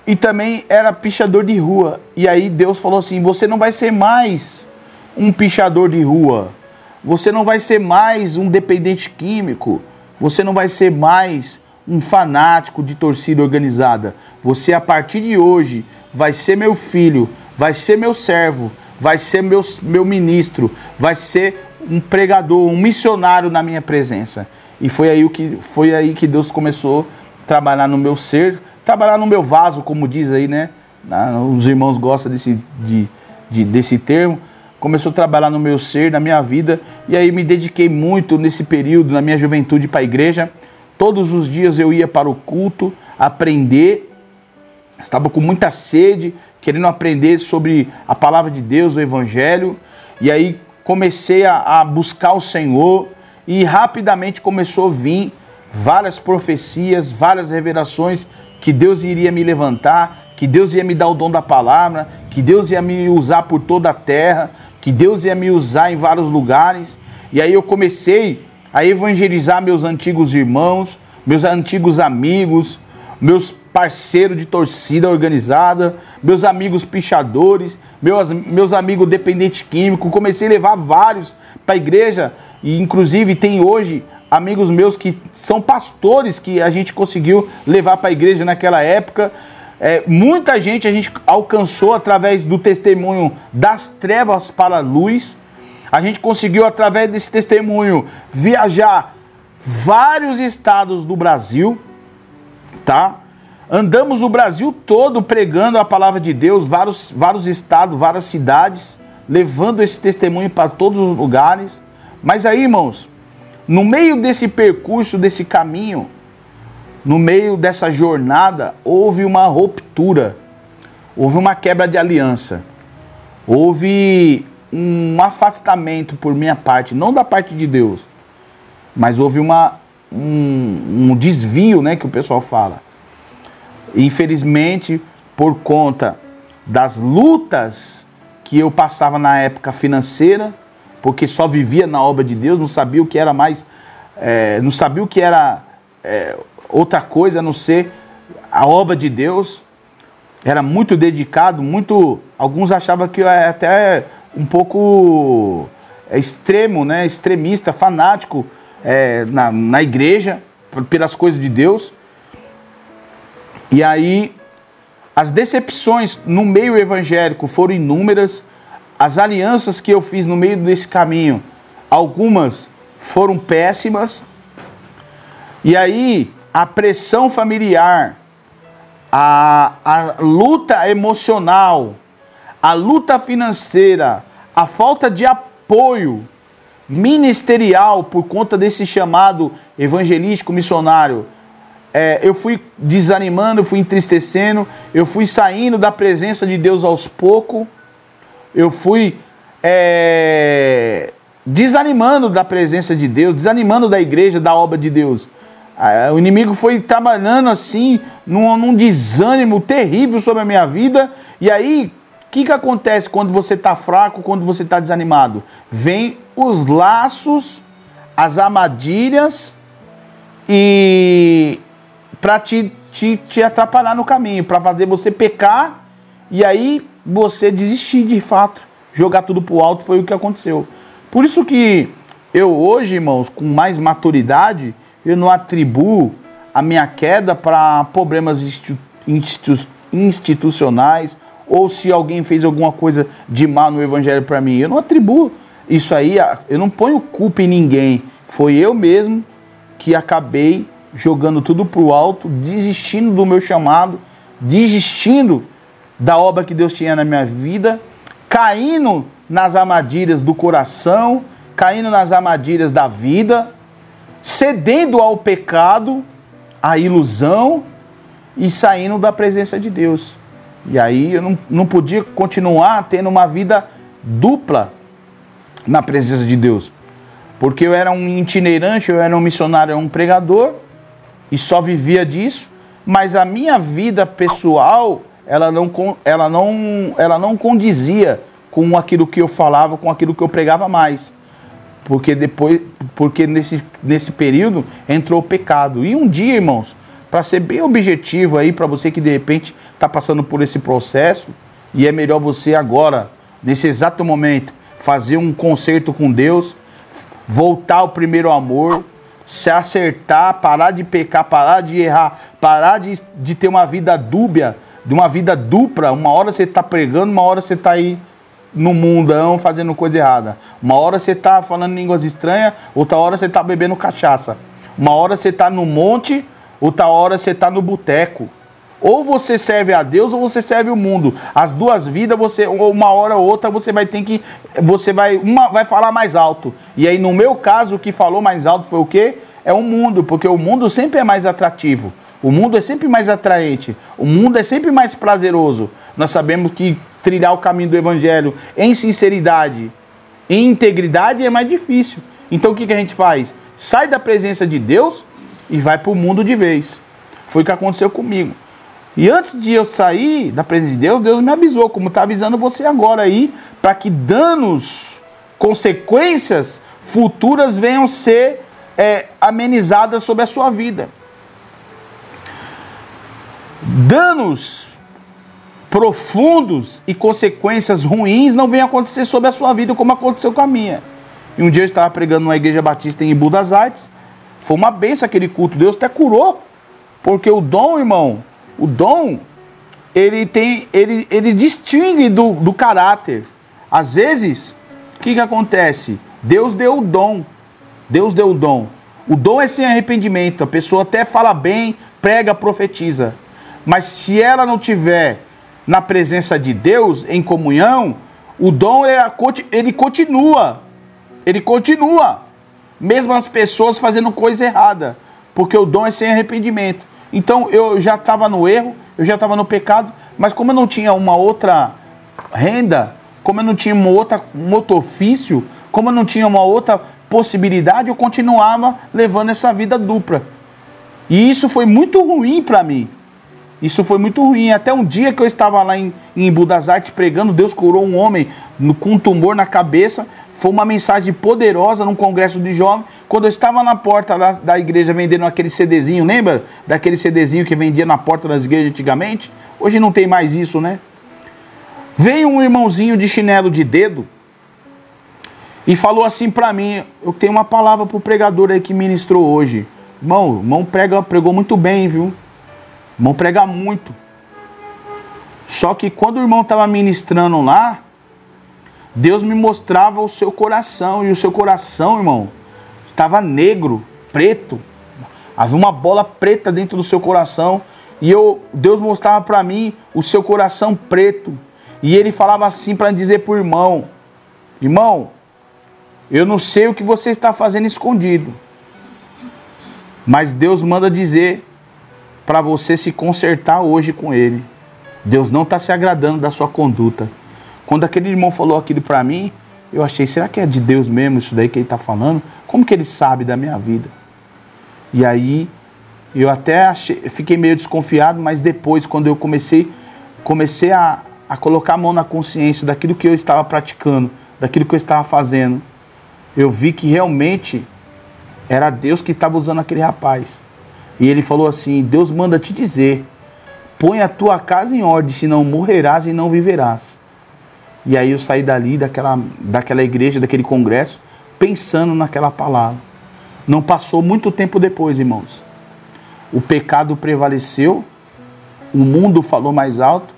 E também era pichador de rua. E aí Deus falou assim: você não vai ser mais um pichador de rua. Você não vai ser mais um dependente químico. Você não vai ser mais um fanático de torcida organizada. Você, a partir de hoje, vai ser meu filho, vai ser meu servo, vai ser meu ministro, vai ser um pregador, um missionário na minha presença. E foi aí que Deus começou a trabalhar no meu ser, trabalhar no meu vaso, como diz aí, né? Os irmãos gostam desse termo. Começou a trabalhar no meu ser, na minha vida. E aí me dediquei muito nesse período, na minha juventude, para a igreja. Todos os dias eu ia para o culto, aprender. Estava com muita sede, querendo aprender sobre a palavra de Deus, o Evangelho. E aí comecei a buscar o Senhor e rapidamente começou a vir várias profecias, várias revelações que Deus iria me levantar, que Deus ia me dar o dom da palavra, que Deus ia me usar por toda a terra, que Deus ia me usar em vários lugares. E aí eu comecei a evangelizar meus antigos irmãos, meus antigos amigos, meus parceiros de torcida organizada, meus amigos pichadores, meus amigos dependentes químicos. Comecei a levar vários para a igreja e inclusive tem hoje amigos meus que são pastores que a gente conseguiu levar para a igreja naquela época. Muita gente a gente alcançou através do testemunho das trevas para a luz. A gente conseguiu, através desse testemunho, viajar vários estados do Brasil, tá? Andamos o Brasil todo pregando a palavra de Deus, vários estados, várias cidades, levando esse testemunho para todos os lugares. Mas aí, irmãos, no meio desse percurso, desse caminho, no meio dessa jornada, houve uma ruptura, houve uma quebra de aliança, houve um afastamento por minha parte, não da parte de Deus, mas houve um desvio, né, que o pessoal fala. Infelizmente, por conta das lutas que eu passava na época financeira, porque só vivia na obra de Deus, não sabia o que era mais, não sabia o que era outra coisa a não ser a obra de Deus. Era muito dedicado, alguns achavam que eu era até um pouco extremo, né, extremista, fanático na igreja, pelas coisas de Deus. E aí, as decepções no meio evangélico foram inúmeras. As alianças que eu fiz no meio desse caminho, algumas foram péssimas. E aí, a pressão familiar, a luta emocional, a luta financeira, a falta de apoio ministerial por conta desse chamado evangelístico missionário, eu fui desanimando, eu fui entristecendo, eu fui saindo da presença de Deus aos poucos, eu fui desanimando da presença de Deus, desanimando da igreja, da obra de Deus. O inimigo foi trabalhando assim, num desânimo terrível sobre a minha vida. E aí, o que acontece quando você está fraco, quando você está desanimado? Vem os laços, as armadilhas, e para te atrapalhar no caminho, para fazer você pecar, e aí você desistir de fato, jogar tudo pro alto. Foi o que aconteceu. Por isso que eu hoje, irmãos, com mais maturidade, eu não atribuo a minha queda para problemas institucionais, ou se alguém fez alguma coisa de mal no evangelho para mim. Eu não atribuo isso aí, eu não ponho culpa em ninguém. Foi eu mesmo que acabei jogando tudo pro alto, desistindo do meu chamado, desistindo da obra que Deus tinha na minha vida, caindo nas armadilhas do coração, caindo nas armadilhas da vida, cedendo ao pecado, à ilusão e saindo da presença de Deus. E aí eu não podia continuar tendo uma vida dupla na presença de Deus. Porque eu era um itinerante, eu era um missionário, um pregador, e só vivia disso, mas a minha vida pessoal, ela não condizia com aquilo que eu falava, com aquilo que eu pregava mais. Porque nesse período entrou o pecado. E um dia, irmãos, para ser bem objetivo aí, para você que de repente está passando por esse processo, e é melhor você agora, nesse exato momento, fazer um concerto com Deus, voltar ao primeiro amor, se acertar, parar de pecar, parar de errar, parar de ter uma vida dúbia, de uma vida dupla. Uma hora você está pregando, uma hora você está aí no mundão fazendo coisa errada. Uma hora você está falando línguas estranhas, outra hora você está bebendo cachaça. Uma hora você está no monte, outra hora você está no boteco. Ou você serve a Deus ou você serve o mundo. As duas vidas, uma hora ou outra, você vai ter que... Uma vai falar mais alto. E aí, no meu caso, o que falou mais alto foi o quê? É o mundo, porque o mundo sempre é mais atrativo. O mundo é sempre mais atraente. O mundo é sempre mais prazeroso. Nós sabemos que trilhar o caminho do evangelho em sinceridade, em integridade, é mais difícil. Então, o que a gente faz? Sai da presença de Deus e vai para o mundo de vez. Foi o que aconteceu comigo. E antes de eu sair da presença de Deus, Deus me avisou, como está avisando você agora aí, para que danos, consequências futuras venham ser amenizadas sobre a sua vida. Danos profundos e consequências ruins não venham acontecer sobre a sua vida, como aconteceu com a minha. E um dia eu estava pregando numa igreja batista em Embu das Artes, foi uma bênção aquele culto, Deus até curou, porque o dom, irmão, o dom, ele distingue do caráter. Às vezes, o que acontece? Deus deu o dom. Deus deu o dom. O dom é sem arrependimento. A pessoa até fala bem, prega, profetiza. Mas se ela não tiver na presença de Deus, em comunhão, o dom ele continua. Ele continua. Mesmo as pessoas fazendo coisa errada. Porque o dom é sem arrependimento. Então eu já estava no erro, eu já estava no pecado, mas como eu não tinha uma outra renda, como eu não tinha um outro ofício, como eu não tinha uma outra possibilidade, eu continuava levando essa vida dupla. E isso foi muito ruim para mim. Isso foi muito ruim. Até um dia que eu estava lá em Embu das Artes pregando, Deus curou um homem com um tumor na cabeça. Foi uma mensagem poderosa num congresso de jovens. Quando eu estava na porta da igreja vendendo aquele CDzinho, lembra? Daquele CDzinho que vendia na porta das igrejas antigamente? Hoje não tem mais isso, né? Veio um irmãozinho de chinelo de dedo e falou assim para mim, eu tenho uma palavra pro pregador aí que ministrou hoje. Irmão pregou muito bem, viu? O irmão prega muito. Só que quando o irmão estava ministrando lá, Deus me mostrava o seu coração. E o seu coração, irmão, estava negro, preto. Havia uma bola preta dentro do seu coração. E Deus mostrava para mim o seu coração preto. E ele falava assim para dizer para o irmão: irmão, eu não sei o que você está fazendo escondido, mas Deus manda dizer para você se consertar hoje com ele. Deus não está se agradando da sua conduta. Quando aquele irmão falou aquilo para mim, Eu achei, será que é de Deus mesmo isso daí que ele está falando? Como que ele sabe da minha vida? E aí, eu até fiquei meio desconfiado, mas depois, quando eu comecei a colocar a mão na consciência daquilo que eu estava praticando, daquilo que eu estava fazendo, eu vi que realmente era Deus que estava usando aquele rapaz. E ele falou assim, Deus manda te dizer, põe a tua casa em ordem, senão morrerás e não viverás. E aí eu saí dali, daquela igreja, daquele congresso, pensando naquela palavra. Não passou muito tempo depois, irmãos. O pecado prevaleceu, o mundo falou mais alto,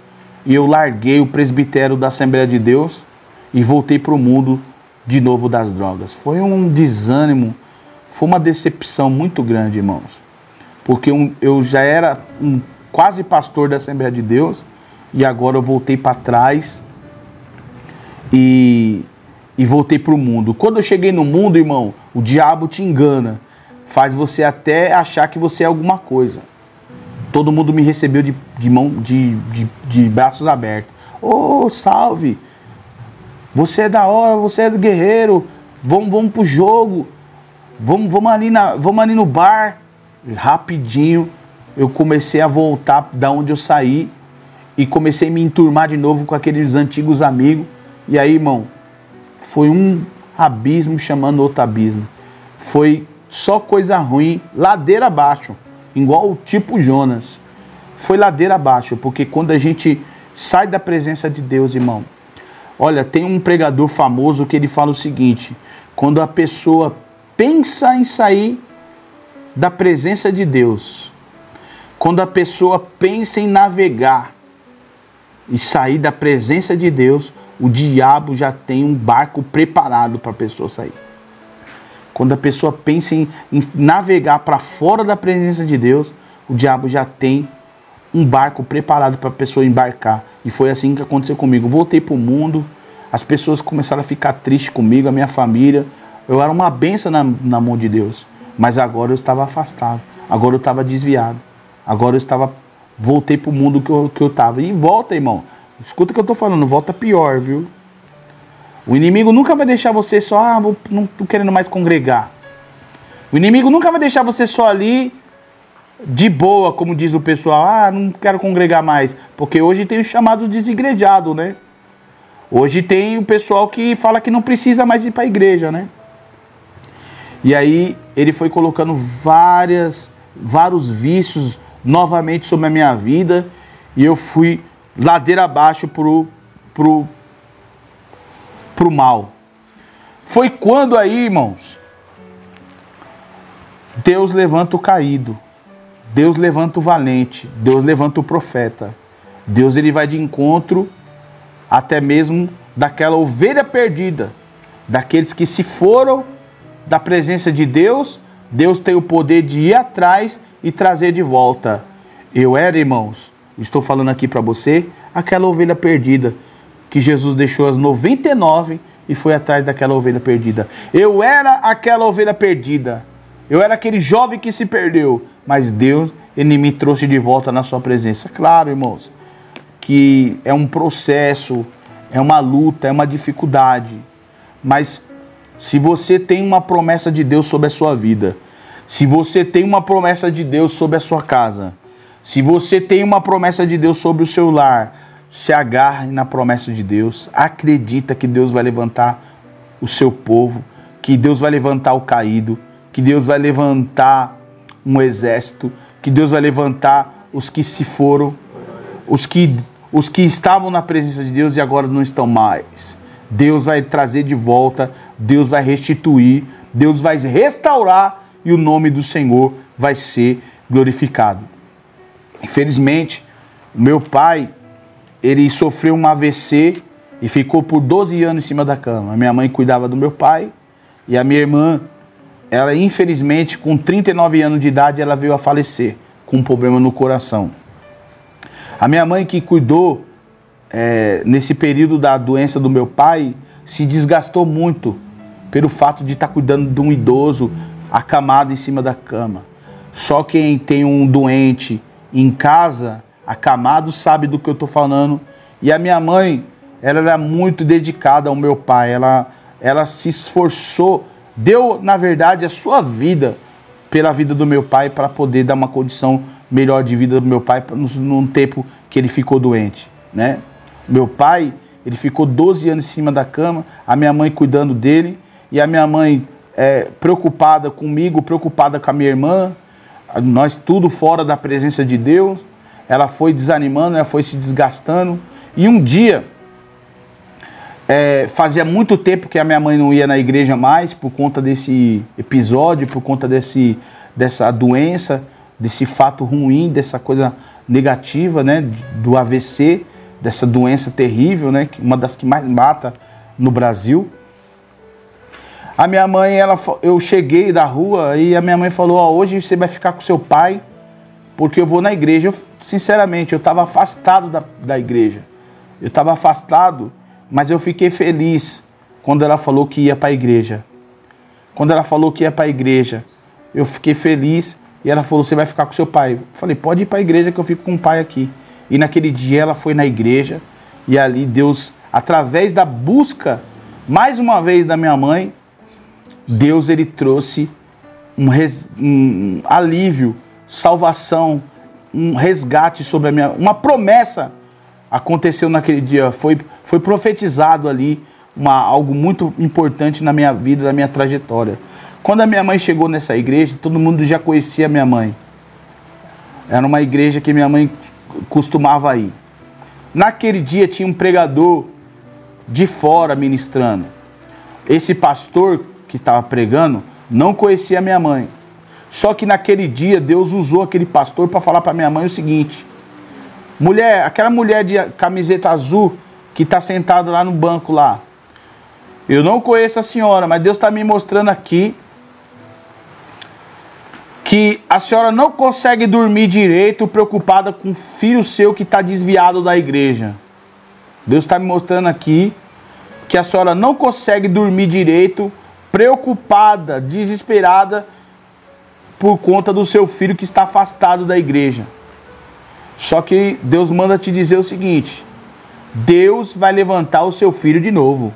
e eu larguei o presbitério da Assembleia de Deus e voltei para o mundo de novo das drogas. Foi um desânimo, foi uma decepção muito grande, irmãos. Porque eu já era um quase pastor da Assembleia de Deus, e agora eu voltei para trás e voltei para o mundo. Quando eu cheguei no mundo, irmão, o diabo te engana, faz você até achar que você é alguma coisa. Todo mundo me recebeu de braços abertos. Ô, salve! Você é da hora, você é do guerreiro. Vamos pro jogo. Vamos ali no bar. Rapidinho eu comecei a voltar da onde eu saí e comecei a me enturmar de novo com aqueles antigos amigos. E aí, irmão, foi um abismo chamando outro abismo. Foi só coisa ruim, ladeira abaixo, igual o tipo Jonas. Foi ladeira abaixo, porque quando a gente sai da presença de Deus, irmão, olha, tem um pregador famoso que ele fala o seguinte, quando a pessoa pensa em sair da presença de Deus, quando a pessoa pensa em navegar e sair da presença de Deus, o diabo já tem um barco preparado para a pessoa sair. Quando a pessoa pensa em navegar para fora da presença de Deus, o diabo já tem um barco preparado para a pessoa embarcar. E foi assim que aconteceu comigo. Voltei para o mundo, as pessoas começaram a ficar tristes comigo, a minha família. Eu era uma bênção na mão de Deus. Mas agora eu estava afastado, agora eu estava desviado. Agora voltei para o mundo que eu estava. E volta, irmão. Escuta o que eu estou falando, volta pior, viu? O inimigo nunca vai deixar você só, não estou querendo mais congregar. O inimigo nunca vai deixar você só ali, de boa, como diz o pessoal. Não quero congregar mais. Porque hoje tem o chamado desigrejado, né? Hoje tem o pessoal que fala que não precisa mais ir para a igreja, né? E aí ele foi colocando vários vícios novamente sobre a minha vida. E eu fui ladeira abaixo pro mal. Foi quando aí, irmãos, Deus levanta o caído, Deus levanta o valente, Deus levanta o profeta. Deus ele vai de encontro até mesmo daquela ovelha perdida, daqueles que se foram da presença de Deus. Deus tem o poder de ir atrás e trazer de volta. Eu era, irmãos, estou falando aqui para você, aquela ovelha perdida, que Jesus deixou as 99 e foi atrás daquela ovelha perdida. Eu era aquela ovelha perdida. Eu era aquele jovem que se perdeu. Mas Deus, ele me trouxe de volta na sua presença. Claro, irmãos, que é um processo, é uma luta, é uma dificuldade. Mas se você tem uma promessa de Deus sobre a sua vida, se você tem uma promessa de Deus sobre a sua casa, se você tem uma promessa de Deus sobre o seu lar, se agarre na promessa de Deus, acredita que Deus vai levantar o seu povo, que Deus vai levantar o caído, que Deus vai levantar um exército, que Deus vai levantar os que se foram, os que estavam na presença de Deus e agora não estão mais. Deus vai trazer de volta, Deus vai restituir, Deus vai restaurar e o nome do Senhor vai ser glorificado. Infelizmente, o meu pai, ele sofreu um AVC e ficou por 12 anos em cima da cama. A minha mãe cuidava do meu pai e a minha irmã, ela infelizmente, com 39 anos de idade, ela veio a falecer com um problema no coração. A minha mãe que cuidou nesse período da doença do meu pai, se desgastou muito pelo fato de estar cuidando de um idoso acamado em cima da cama. Só quem tem um doente em casa, acamado, sabe do que eu estou falando. E a minha mãe, ela era muito dedicada ao meu pai. ela se esforçou, deu, na verdade, a sua vida pela vida do meu pai para poder dar uma condição melhor de vida do meu pai num tempo que ele ficou doente, né? Meu pai, ele ficou 12 anos em cima da cama, a minha mãe cuidando dele, e a minha mãe preocupada comigo, preocupada com a minha irmã, nós tudo fora da presença de Deus. Ela foi desanimando, ela foi se desgastando, e um dia, fazia muito tempo que a minha mãe não ia na igreja mais, por conta desse episódio, por conta dessa doença, desse fato ruim, dessa coisa negativa, né, do AVC, dessa doença terrível, né, uma das que mais mata no Brasil. A minha mãe, eu cheguei da rua e a minha mãe falou, hoje você vai ficar com seu pai, porque eu vou na igreja. Sinceramente, eu estava afastado da igreja. Eu estava afastado, mas eu fiquei feliz quando ela falou que ia para a igreja. Quando ela falou que ia para a igreja, eu fiquei feliz e ela falou, você vai ficar com seu pai. Eu falei, pode ir para a igreja que eu fico com o pai aqui. E naquele dia ela foi na igreja e ali Deus, através da busca, mais uma vez da minha mãe, Deus, ele trouxe um alívio, salvação, um resgate sobre uma promessa aconteceu naquele dia, foi profetizado ali, algo muito importante na minha vida, na minha trajetória. Quando a minha mãe chegou nessa igreja, todo mundo já conhecia a minha mãe. Era uma igreja que minha mãe costumava ir. Naquele dia tinha um pregador de fora ministrando. Esse pastor que estava pregando não conhecia a minha mãe. Só que naquele dia Deus usou aquele pastor para falar para minha mãe o seguinte: mulher, aquela mulher de camiseta azul que está sentada lá no banco lá, eu não conheço a senhora, mas Deus está me mostrando aqui que a senhora não consegue dormir direito, preocupada com o filho seu que está desviado da igreja. Deus está me mostrando aqui que a senhora não consegue dormir direito, preocupada, desesperada por conta do seu filho que está afastado da igreja. Só que Deus manda te dizer o seguinte: Deus vai levantar o seu filho de novo.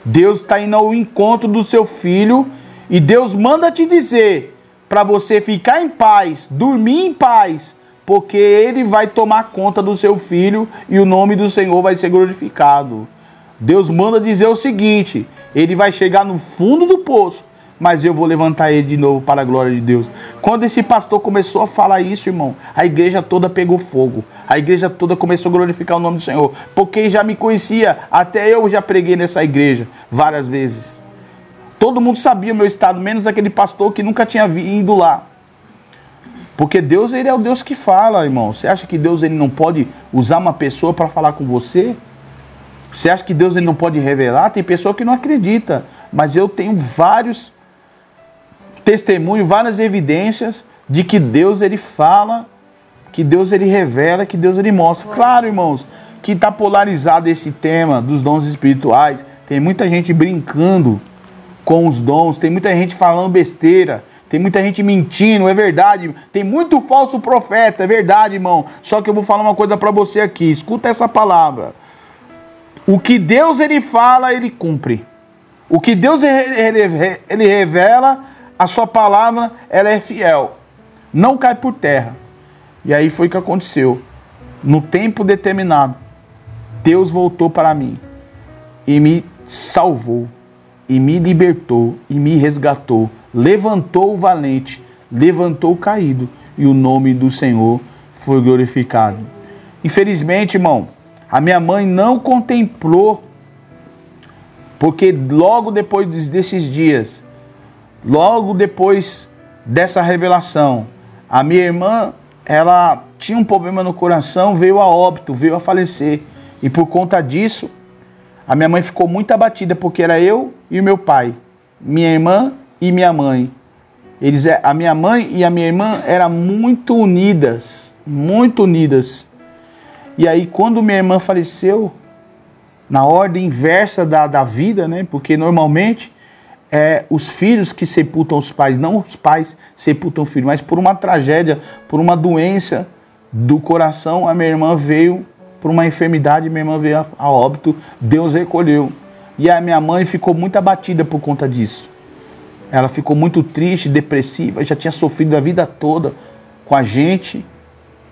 Deus está indo ao encontro do seu filho e Deus manda te dizer para você ficar em paz, dormir em paz, porque Ele vai tomar conta do seu filho e o nome do Senhor vai ser glorificado. Deus manda dizer o seguinte: ele vai chegar no fundo do poço, mas eu vou levantar ele de novo para a glória de Deus. Quando esse pastor começou a falar isso, irmão, a igreja toda pegou fogo. A igreja toda começou a glorificar o nome do Senhor, porque já me conhecia, até eu já preguei nessa igreja várias vezes. Todo mundo sabia o meu estado, menos aquele pastor que nunca tinha ido lá. Porque Deus, ele é o Deus que fala, irmão. Você acha que Deus, ele não pode usar uma pessoa para falar com você? Você acha que Deus, ele não pode revelar? Tem pessoa que não acredita, mas eu tenho vários testemunhos, várias evidências de que Deus, ele fala, que Deus, ele revela, que Deus, ele mostra. Claro, irmãos, que está polarizado esse tema dos dons espirituais. Tem muita gente brincando com os dons, tem muita gente falando besteira, tem muita gente mentindo, é verdade. Tem muito falso profeta, é verdade, irmão. Só que eu vou falar uma coisa para você aqui, escuta essa palavra. O que Deus, ele fala, ele cumpre. O que Deus, ele revela, a sua palavra, ela é fiel. Não cai por terra. E aí foi o que aconteceu. No tempo determinado, Deus voltou para mim e me salvou, e me libertou, e me resgatou. Levantou o valente, levantou o caído, e o nome do Senhor foi glorificado. Infelizmente, irmão, a minha mãe não contemplou, porque logo depois desses dias, logo depois dessa revelação, a minha irmã, ela tinha um problema no coração, veio a óbito, veio a falecer. E por conta disso, a minha mãe ficou muito abatida, porque era eu e o meu pai, minha irmã e minha mãe. A minha mãe e a minha irmã eram muito unidas, muito unidas. E aí, quando minha irmã faleceu, na ordem inversa da vida, né? Porque normalmente os filhos que sepultam os pais, não os pais sepultam o filho, mas por uma tragédia, por uma doença do coração, a minha irmã veio por uma enfermidade, minha irmã veio a óbito, Deus recolheu. E a minha mãe ficou muito abatida por conta disso. Ela ficou muito triste, depressiva, já tinha sofrido a vida toda com a gente,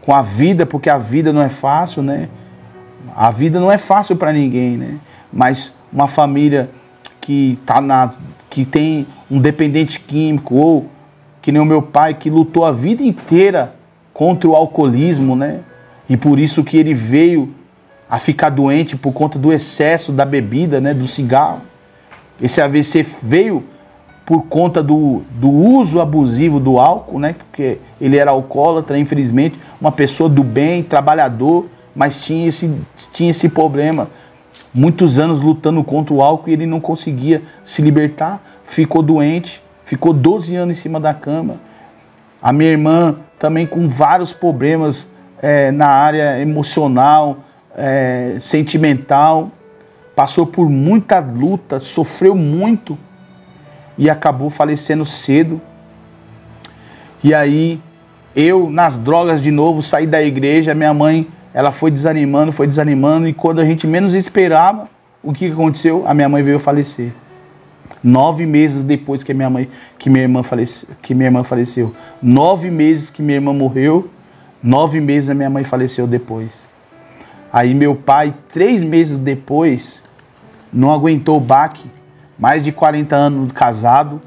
com a vida, porque a vida não é fácil, né? A vida não é fácil para ninguém, né? Mas uma família que tem um dependente químico, ou que nem o meu pai, que lutou a vida inteira contra o alcoolismo, né? E por isso que ele veio a ficar doente por conta do excesso da bebida, né? Do cigarro. Esse AVC veio por conta do uso abusivo do álcool, né? Porque ele era alcoólatra, infelizmente, uma pessoa do bem, trabalhador, mas tinha esse problema. Muitos anos lutando contra o álcool e ele não conseguia se libertar, ficou doente, ficou 12 anos em cima da cama. A minha irmã também com vários problemas na área emocional, sentimental, passou por muita luta, sofreu muito e acabou falecendo cedo. E aí eu nas drogas de novo, saí da igreja, minha mãe, ela foi desanimando, e quando a gente menos esperava, o que aconteceu? A minha mãe veio falecer. 9 meses depois que minha irmã faleceu. 9 meses que minha irmã morreu, 9 meses a minha mãe faleceu depois. Aí meu pai, 3 meses depois, não aguentou o baque, mais de 40 anos casado,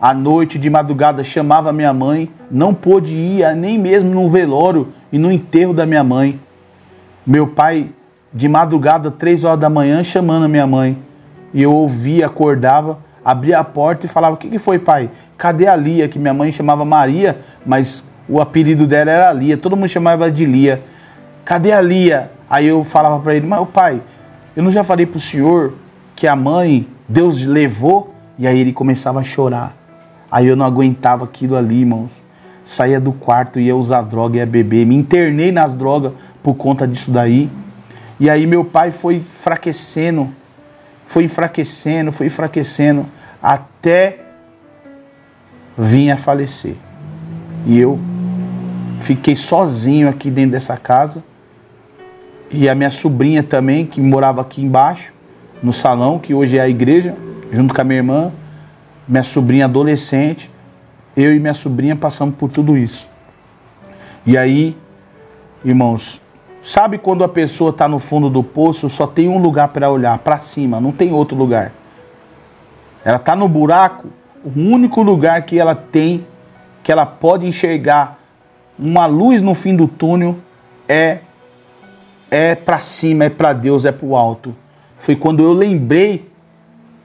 à noite, de madrugada, chamava minha mãe, não pôde ir nem mesmo no velório e no enterro da minha mãe. Meu pai, de madrugada, 3 horas da manhã, chamando a minha mãe. E eu ouvia, acordava, abria a porta e falava, o que foi, pai? Cadê a Lia? Que minha mãe chamava Maria, mas o apelido dela era Lia, todo mundo chamava de Lia. Cadê a Lia? Aí eu falava para ele, mas pai, eu não já falei para o senhor que a mãe, Deus levou? E aí ele começava a chorar. Aí eu não aguentava aquilo ali, irmãos. Saía do quarto, ia usar droga, ia beber. Me internei nas drogas por conta disso daí. E aí meu pai foi enfraquecendo, até vir a falecer. E eu fiquei sozinho aqui dentro dessa casa. E a minha sobrinha também, que morava aqui embaixo, no salão, que hoje é a igreja, junto com a minha irmã, minha sobrinha adolescente, eu e minha sobrinha passamos por tudo isso. E aí, irmãos, sabe quando a pessoa está no fundo do poço, só tem um lugar para olhar, para cima, não tem outro lugar. Ela está no buraco, o único lugar que ela tem, que ela pode enxergar uma luz no fim do túnel, é para cima, é para Deus, é para o alto. Foi quando eu lembrei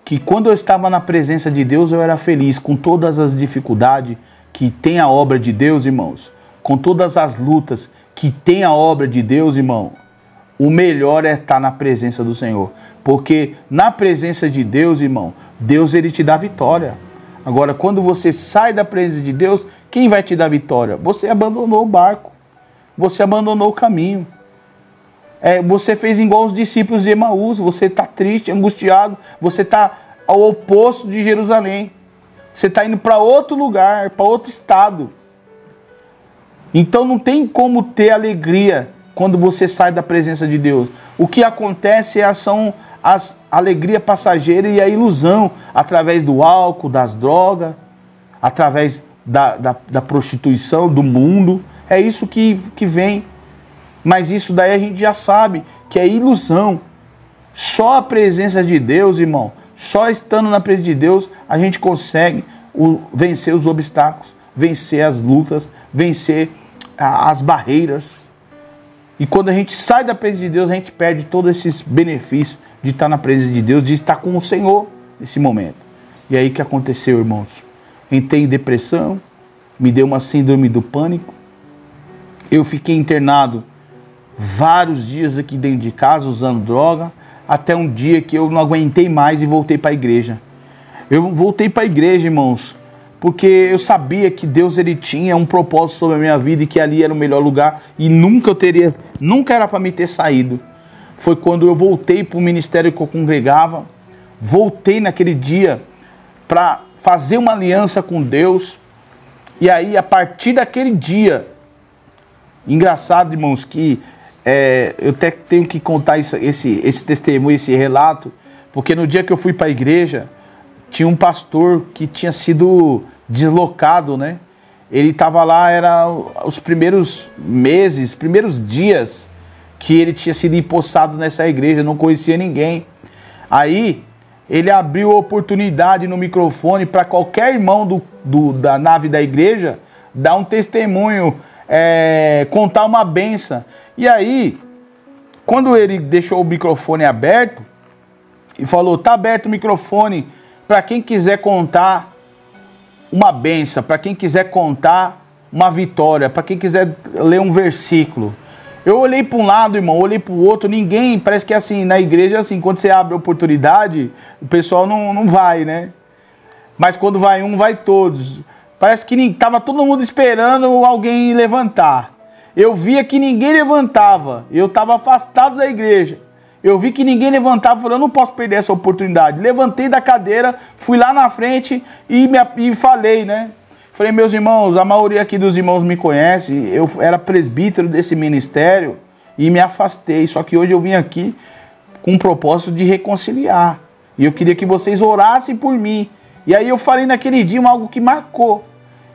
que quando eu estava na presença de Deus, eu era feliz, com todas as dificuldades que tem a obra de Deus, irmãos, com todas as lutas que tem a obra de Deus, irmão. O melhor é estar na presença do Senhor, porque na presença de Deus, irmão, Deus ele te dá vitória. Agora, quando você sai da presença de Deus, quem vai te dar vitória? Você abandonou o barco, você abandonou o caminho. Você fez igual os discípulos de Emaús, você está triste, angustiado, você está ao oposto de Jerusalém. Você está indo para outro lugar, para outro estado. Então não tem como ter alegria quando você sai da presença de Deus. O que acontece são as alegrias passageiras e a ilusão, através do álcool, das drogas, através da prostituição, do mundo. É isso que vem. Mas isso daí a gente já sabe que é ilusão. Só a presença de Deus, irmão, só estando na presença de Deus, a gente consegue vencer os obstáculos, vencer as lutas, vencer as barreiras. E quando a gente sai da presença de Deus, a gente perde todos esses benefícios de estar na presença de Deus, de estar com o Senhor nesse momento. E aí o que aconteceu, irmãos? Entrei em depressão, me deu uma síndrome do pânico. Eu fiquei internado vários dias aqui dentro de casa, usando droga, até um dia que eu não aguentei mais e voltei para a igreja. Eu voltei para a igreja, irmãos, porque eu sabia que Deus ele tinha um propósito sobre a minha vida e que ali era o melhor lugar e nunca era para me ter saído. Foi quando eu voltei para o ministério que eu congregava, voltei naquele dia para fazer uma aliança com Deus. E aí, a partir daquele dia, engraçado, irmãos, que eu até tenho que contar esse testemunho, esse relato, Porque no dia que eu fui para a igreja, tinha um pastor que tinha sido deslocado, né? Ele estava lá, era os primeiros meses, primeiros dias que ele tinha sido empossado nessa igreja, não conhecia ninguém. Aí ele abriu a oportunidade no microfone para qualquer irmão da nave da igreja dar um testemunho, contar uma benção. E aí, quando ele deixou o microfone aberto e falou, tá aberto o microfone para quem quiser contar uma benção, para quem quiser contar uma vitória, para quem quiser ler um versículo. Eu olhei para um lado, irmão, olhei para o outro, ninguém, parece que assim, na igreja, assim, quando você abre a oportunidade, o pessoal não vai, né? Mas quando vai um, vai todos. Parece que estava todo mundo esperando alguém levantar. Eu via que ninguém levantava, eu estava afastado da igreja. Eu vi que ninguém levantava, falei, eu não posso perder essa oportunidade. Levantei da cadeira, fui lá na frente e falei, né? Falei, meus irmãos, a maioria aqui dos irmãos me conhece, eu era presbítero desse ministério e me afastei. Só que hoje eu vim aqui com o propósito de reconciliar. E eu queria que vocês orassem por mim. E aí eu falei naquele dia algo que marcou.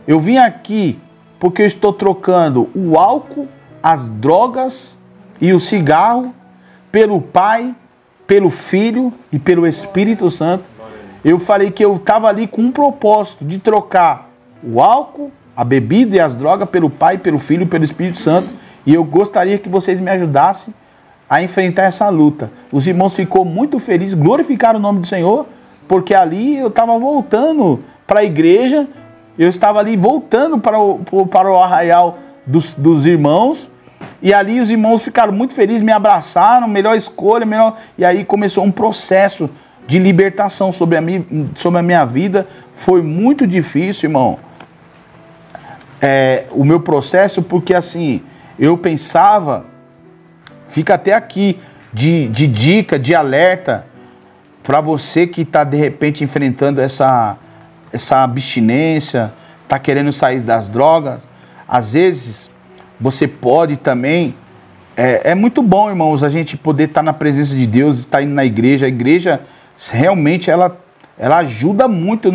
Eu vim aqui porque eu estou trocando o álcool, as drogas e o cigarro pelo Pai, pelo Filho e pelo Espírito Santo. Eu falei que eu estava ali com um propósito de trocar o álcool, a bebida e as drogas pelo Pai, pelo Filho e pelo Espírito Santo. E eu gostaria que vocês me ajudassem a enfrentar essa luta. Os irmãos ficou muito felizes, glorificaram o nome do Senhor, porque ali eu estava voltando para a igreja, eu estava ali voltando para o arraial dos irmãos. E ali os irmãos ficaram muito felizes, me abraçaram, melhor escolha, melhor... E aí começou um processo de libertação sobre a minha vida. Foi muito difícil, irmão, o meu processo, porque assim, eu pensava, fica até aqui, de dica, de alerta, para você que está de repente enfrentando essa abstinência, está querendo sair das drogas. Às vezes você pode também, é muito bom, irmãos, a gente poder estar na presença de Deus, estar indo na igreja. A igreja realmente ela ajuda muito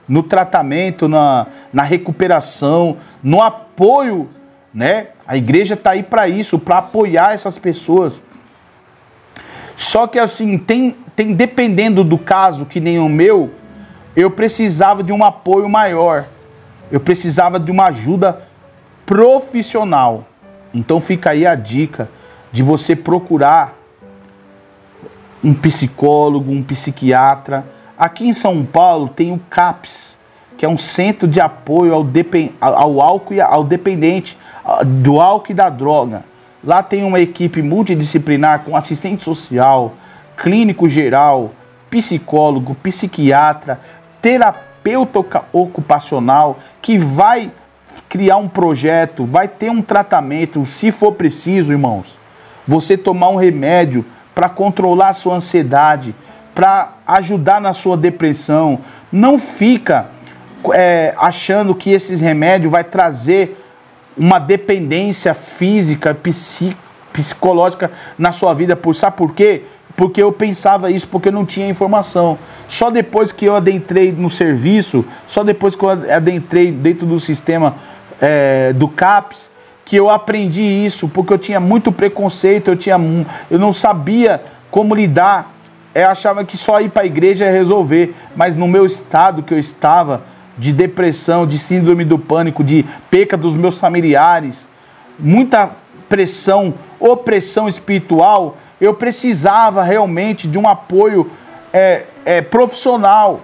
no tratamento, na recuperação, no apoio, né? A igreja está aí para isso, para apoiar essas pessoas. Só que assim, tem dependendo do caso, que nem o meu, eu precisava de um apoio maior. Eu precisava de uma ajuda profissional. Então fica aí a dica de você procurar um psicólogo, um psiquiatra. Aqui em São Paulo tem o CAPS, que é um centro de apoio ao álcool e ao dependente, do álcool e da droga. Lá tem uma equipe multidisciplinar com assistente social, clínico geral, psicólogo, psiquiatra, terapeuta ocupacional, que vai criar um projeto, vai ter um tratamento, se for preciso, irmãos, você tomar um remédio para controlar a sua ansiedade, para ajudar na sua depressão. Não fica achando que esses remédios vai trazer uma dependência física, psicológica na sua vida. Sabe por quê? Porque eu pensava isso, porque eu não tinha informação. Só depois que eu adentrei no serviço, só depois que eu adentrei dentro do sistema do CAPS, que eu aprendi isso, porque eu tinha muito preconceito, eu não sabia como lidar. Eu achava que só ir para a igreja ia resolver, mas no meu estado que eu estava, de depressão, de síndrome do pânico, de perca dos meus familiares, muita pressão, opressão espiritual, eu precisava realmente de um apoio profissional,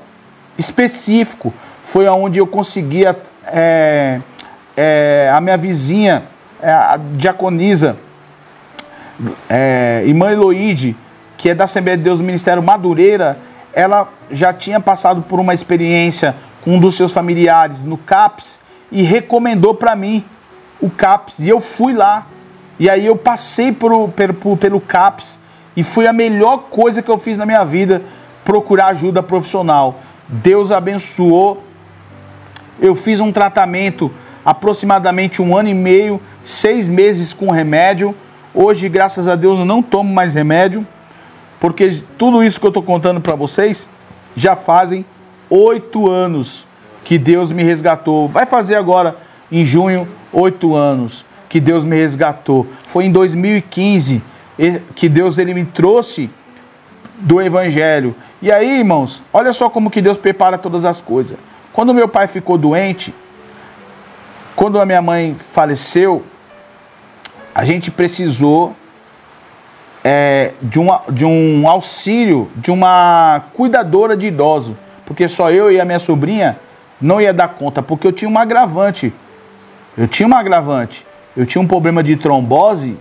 específico. Foi onde eu conseguia, a minha vizinha, a diaconisa, irmã Eloide, que é da Assembleia de Deus do Ministério Madureira, ela já tinha passado por uma experiência com um dos seus familiares no CAPS e recomendou para mim o CAPS, e eu fui lá. E aí eu passei pelo CAPS e foi a melhor coisa que eu fiz na minha vida, procurar ajuda profissional. Deus abençoou. Eu fiz um tratamento aproximadamente 1 ano e meio, 6 meses com remédio. Hoje, graças a Deus, eu não tomo mais remédio. Porque tudo isso que eu estou contando para vocês já fazem 8 anos que Deus me resgatou. Vai fazer agora, em junho, 8 anos que Deus me resgatou. Foi em 2015 que Deus ele me trouxe do Evangelho. E aí, irmãos, olha só como que Deus prepara todas as coisas. Quando meu pai ficou doente, quando a minha mãe faleceu, a gente precisou de um auxílio de uma cuidadora de idosos, porque só eu e a minha sobrinha não ia dar conta, porque eu tinha um agravante. Eu tinha um problema de trombose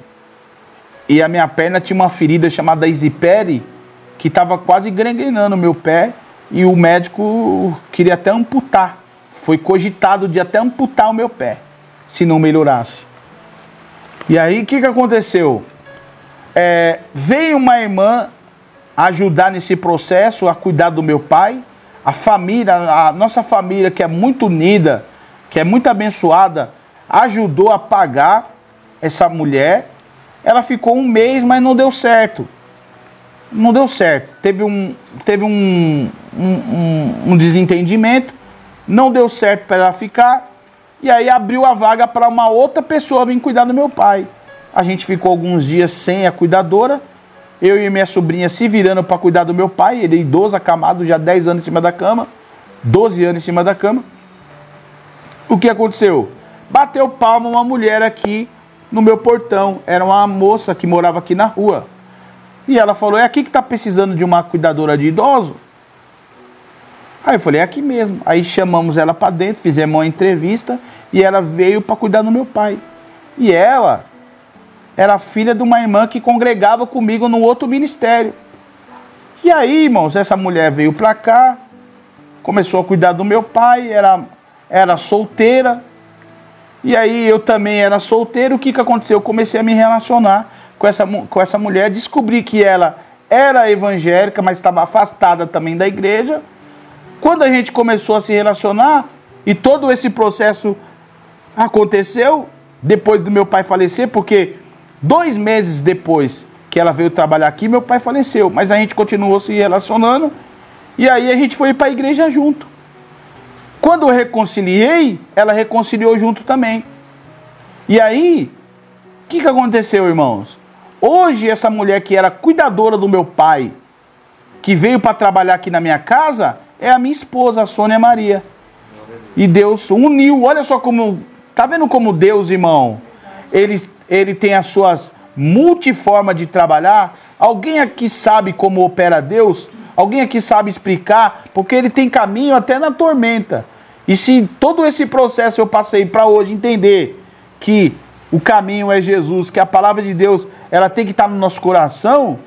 e a minha perna tinha uma ferida chamada isipere, que estava quase gangrenando o meu pé, e o médico queria até amputar. Foi cogitado de até amputar o meu pé, se não melhorasse. E aí, o que aconteceu? Veio uma irmã ajudar nesse processo, a cuidar do meu pai. A família, a nossa família, que é muito unida, que é muito abençoada, ajudou a pagar essa mulher. Ela ficou 1 mês, mas não deu certo. Não deu certo. Teve um desentendimento, não deu certo para ela ficar, e aí abriu a vaga para uma outra pessoa vir cuidar do meu pai. A gente ficou alguns dias sem a cuidadora, eu e minha sobrinha se virando para cuidar do meu pai, ele é idoso, acamado, já 10 anos em cima da cama, 12 anos em cima da cama. O que aconteceu? Bateu palma uma mulher aqui no meu portão, era uma moça que morava aqui na rua. E ela falou, é aqui que está precisando de uma cuidadora de idoso? Aí eu falei, é aqui mesmo. Aí chamamos ela para dentro, fizemos uma entrevista e ela veio para cuidar do meu pai. E ela era filha de uma irmã que congregava comigo no outro ministério. E aí, irmãos, essa mulher veio para cá, começou a cuidar do meu pai, era solteira. E aí eu também era solteiro. O que aconteceu? Eu comecei a me relacionar com essa mulher, descobri que ela era evangélica, mas estava afastada também da igreja. Quando a gente começou a se relacionar, e todo esse processo aconteceu depois do meu pai falecer, porque 2 meses depois que ela veio trabalhar aqui, meu pai faleceu, mas a gente continuou se relacionando, e aí a gente foi para a igreja junto. Quando eu reconciliei, ela reconciliou junto também. E aí, o que aconteceu, irmãos? Hoje, essa mulher que era cuidadora do meu pai, que veio para trabalhar aqui na minha casa, é a minha esposa, a Sônia Maria. E Deus uniu. Olha só como... Tá vendo como Deus, irmão, ele tem as suas multiformas de trabalhar? Alguém aqui sabe como opera Deus? Alguém aqui sabe explicar? Porque ele tem caminho até na tormenta. E se todo esse processo eu passei para hoje entender que o caminho é Jesus, que a palavra de Deus ela tem que estar no nosso coração,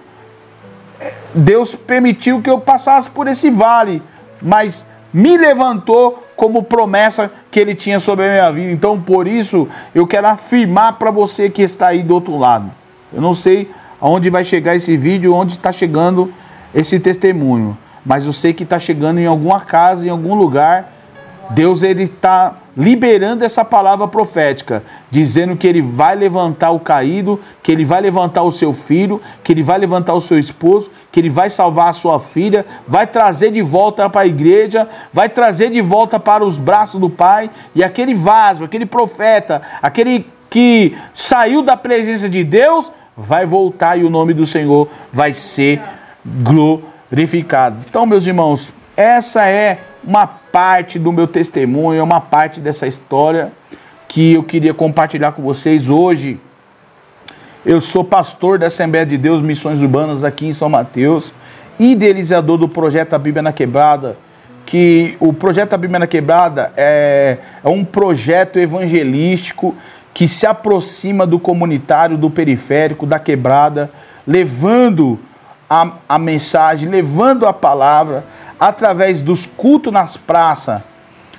Deus permitiu que eu passasse por esse vale, mas me levantou como promessa que Ele tinha sobre a minha vida. Então, por isso, eu quero afirmar para você que está aí do outro lado. Eu não sei aonde vai chegar esse vídeo, onde está chegando esse testemunho, mas eu sei que está chegando em alguma casa, em algum lugar. Deus ele está liberando essa palavra profética, dizendo que Ele vai levantar o caído, que Ele vai levantar o seu filho, que Ele vai levantar o seu esposo, que Ele vai salvar a sua filha, vai trazer de volta para a igreja, vai trazer de volta para os braços do Pai, e aquele vaso, aquele profeta, aquele que saiu da presença de Deus, vai voltar e o nome do Senhor vai ser glorificado. Então, meus irmãos, essa é uma parte do meu testemunho, é uma parte dessa história que eu queria compartilhar com vocês hoje. Eu sou pastor da Assembleia de Deus Missões Urbanas aqui em São Mateus, idealizador do projeto A Bíblia na Quebrada, que o projeto A Bíblia na Quebrada é um projeto evangelístico que se aproxima do comunitário, do periférico, da quebrada, levando a mensagem, levando a palavra. Através dos cultos nas praças,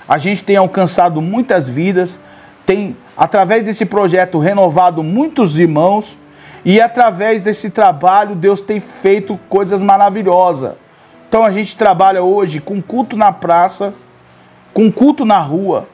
a gente tem alcançado muitas vidas, tem, através desse projeto, renovado muitos irmãos, e através desse trabalho, Deus tem feito coisas maravilhosas. Então a gente trabalha hoje com culto na praça, com culto na rua.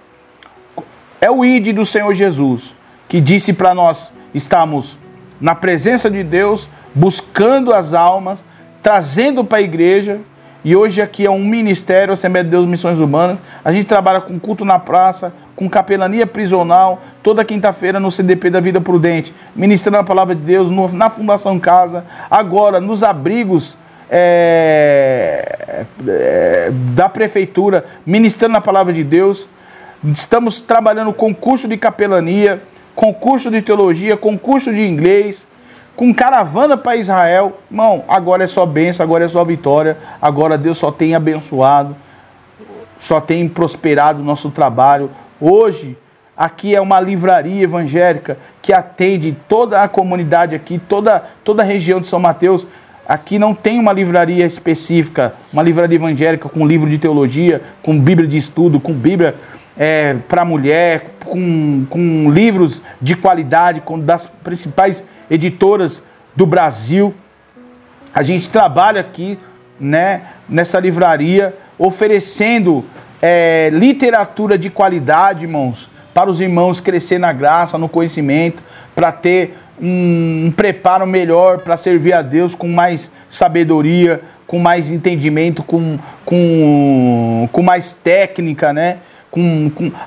É o ID do Senhor Jesus, que disse para nós estarmos na presença de Deus, buscando as almas, trazendo para a igreja. E hoje aqui é um ministério, Assembleia de Deus Missões Urbanas. A gente trabalha com culto na praça, com capelania prisional, toda quinta-feira no CDP da Vida Prudente, ministrando a palavra de Deus na Fundação Casa, agora nos abrigos da prefeitura, ministrando a palavra de Deus. Estamos trabalhando com curso de capelania, com curso de teologia, com curso de inglês, com caravana para Israel. Irmão, agora é só bênção, agora é só vitória, agora Deus só tem abençoado, só tem prosperado o nosso trabalho. Hoje, aqui é uma livraria evangélica que atende toda a comunidade aqui, toda a região de São Mateus. Aqui não tem uma livraria específica, uma livraria evangélica com livro de teologia, com Bíblia de estudo, com Bíblia para mulher, com livros de qualidade, das principais editoras do Brasil. A gente trabalha aqui, né, nessa livraria, oferecendo literatura de qualidade, irmãos, para os irmãos crescer na graça, no conhecimento, para ter um preparo melhor para servir a Deus com mais sabedoria, com mais entendimento, com mais técnica, né?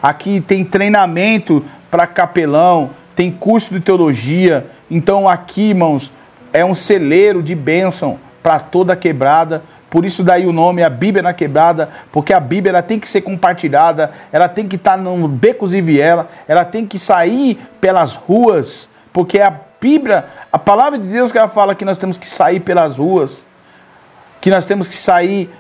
Aqui tem treinamento para capelão, tem curso de teologia. Então aqui, irmãos, é um celeiro de bênção para toda a quebrada. Por isso daí o nome, a Bíblia na Quebrada, porque a Bíblia ela tem que ser compartilhada, ela tem que estar no becos e viela, ela tem que sair pelas ruas, porque a Bíblia, a palavra de Deus que ela fala que nós temos que sair pelas ruas, que nós temos que sair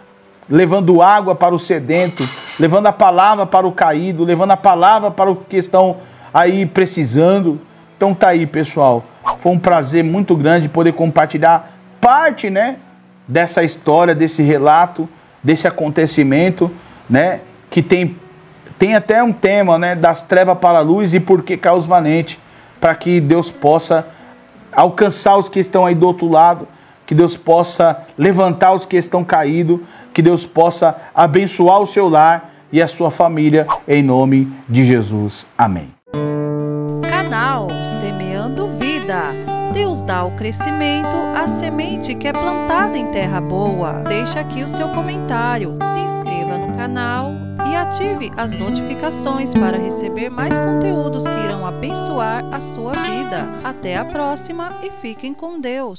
levando água para o sedento, levando a palavra para o caído, levando a palavra para os que estão aí precisando. Então tá aí, pessoal. Foi um prazer muito grande poder compartilhar parte, né, dessa história, desse relato, desse acontecimento, né, que tem até um tema, né, das trevas para a luz e por que caos valente, para que Deus possa alcançar os que estão aí do outro lado, que Deus possa levantar os que estão caídos, que Deus possa abençoar o seu lar e a sua família, em nome de Jesus. Amém. Canal Semeando Vida. Deus dá o crescimento à semente que é plantada em terra boa. Deixe aqui o seu comentário, se inscreva no canal e ative as notificações para receber mais conteúdos que irão abençoar a sua vida. Até a próxima e fiquem com Deus.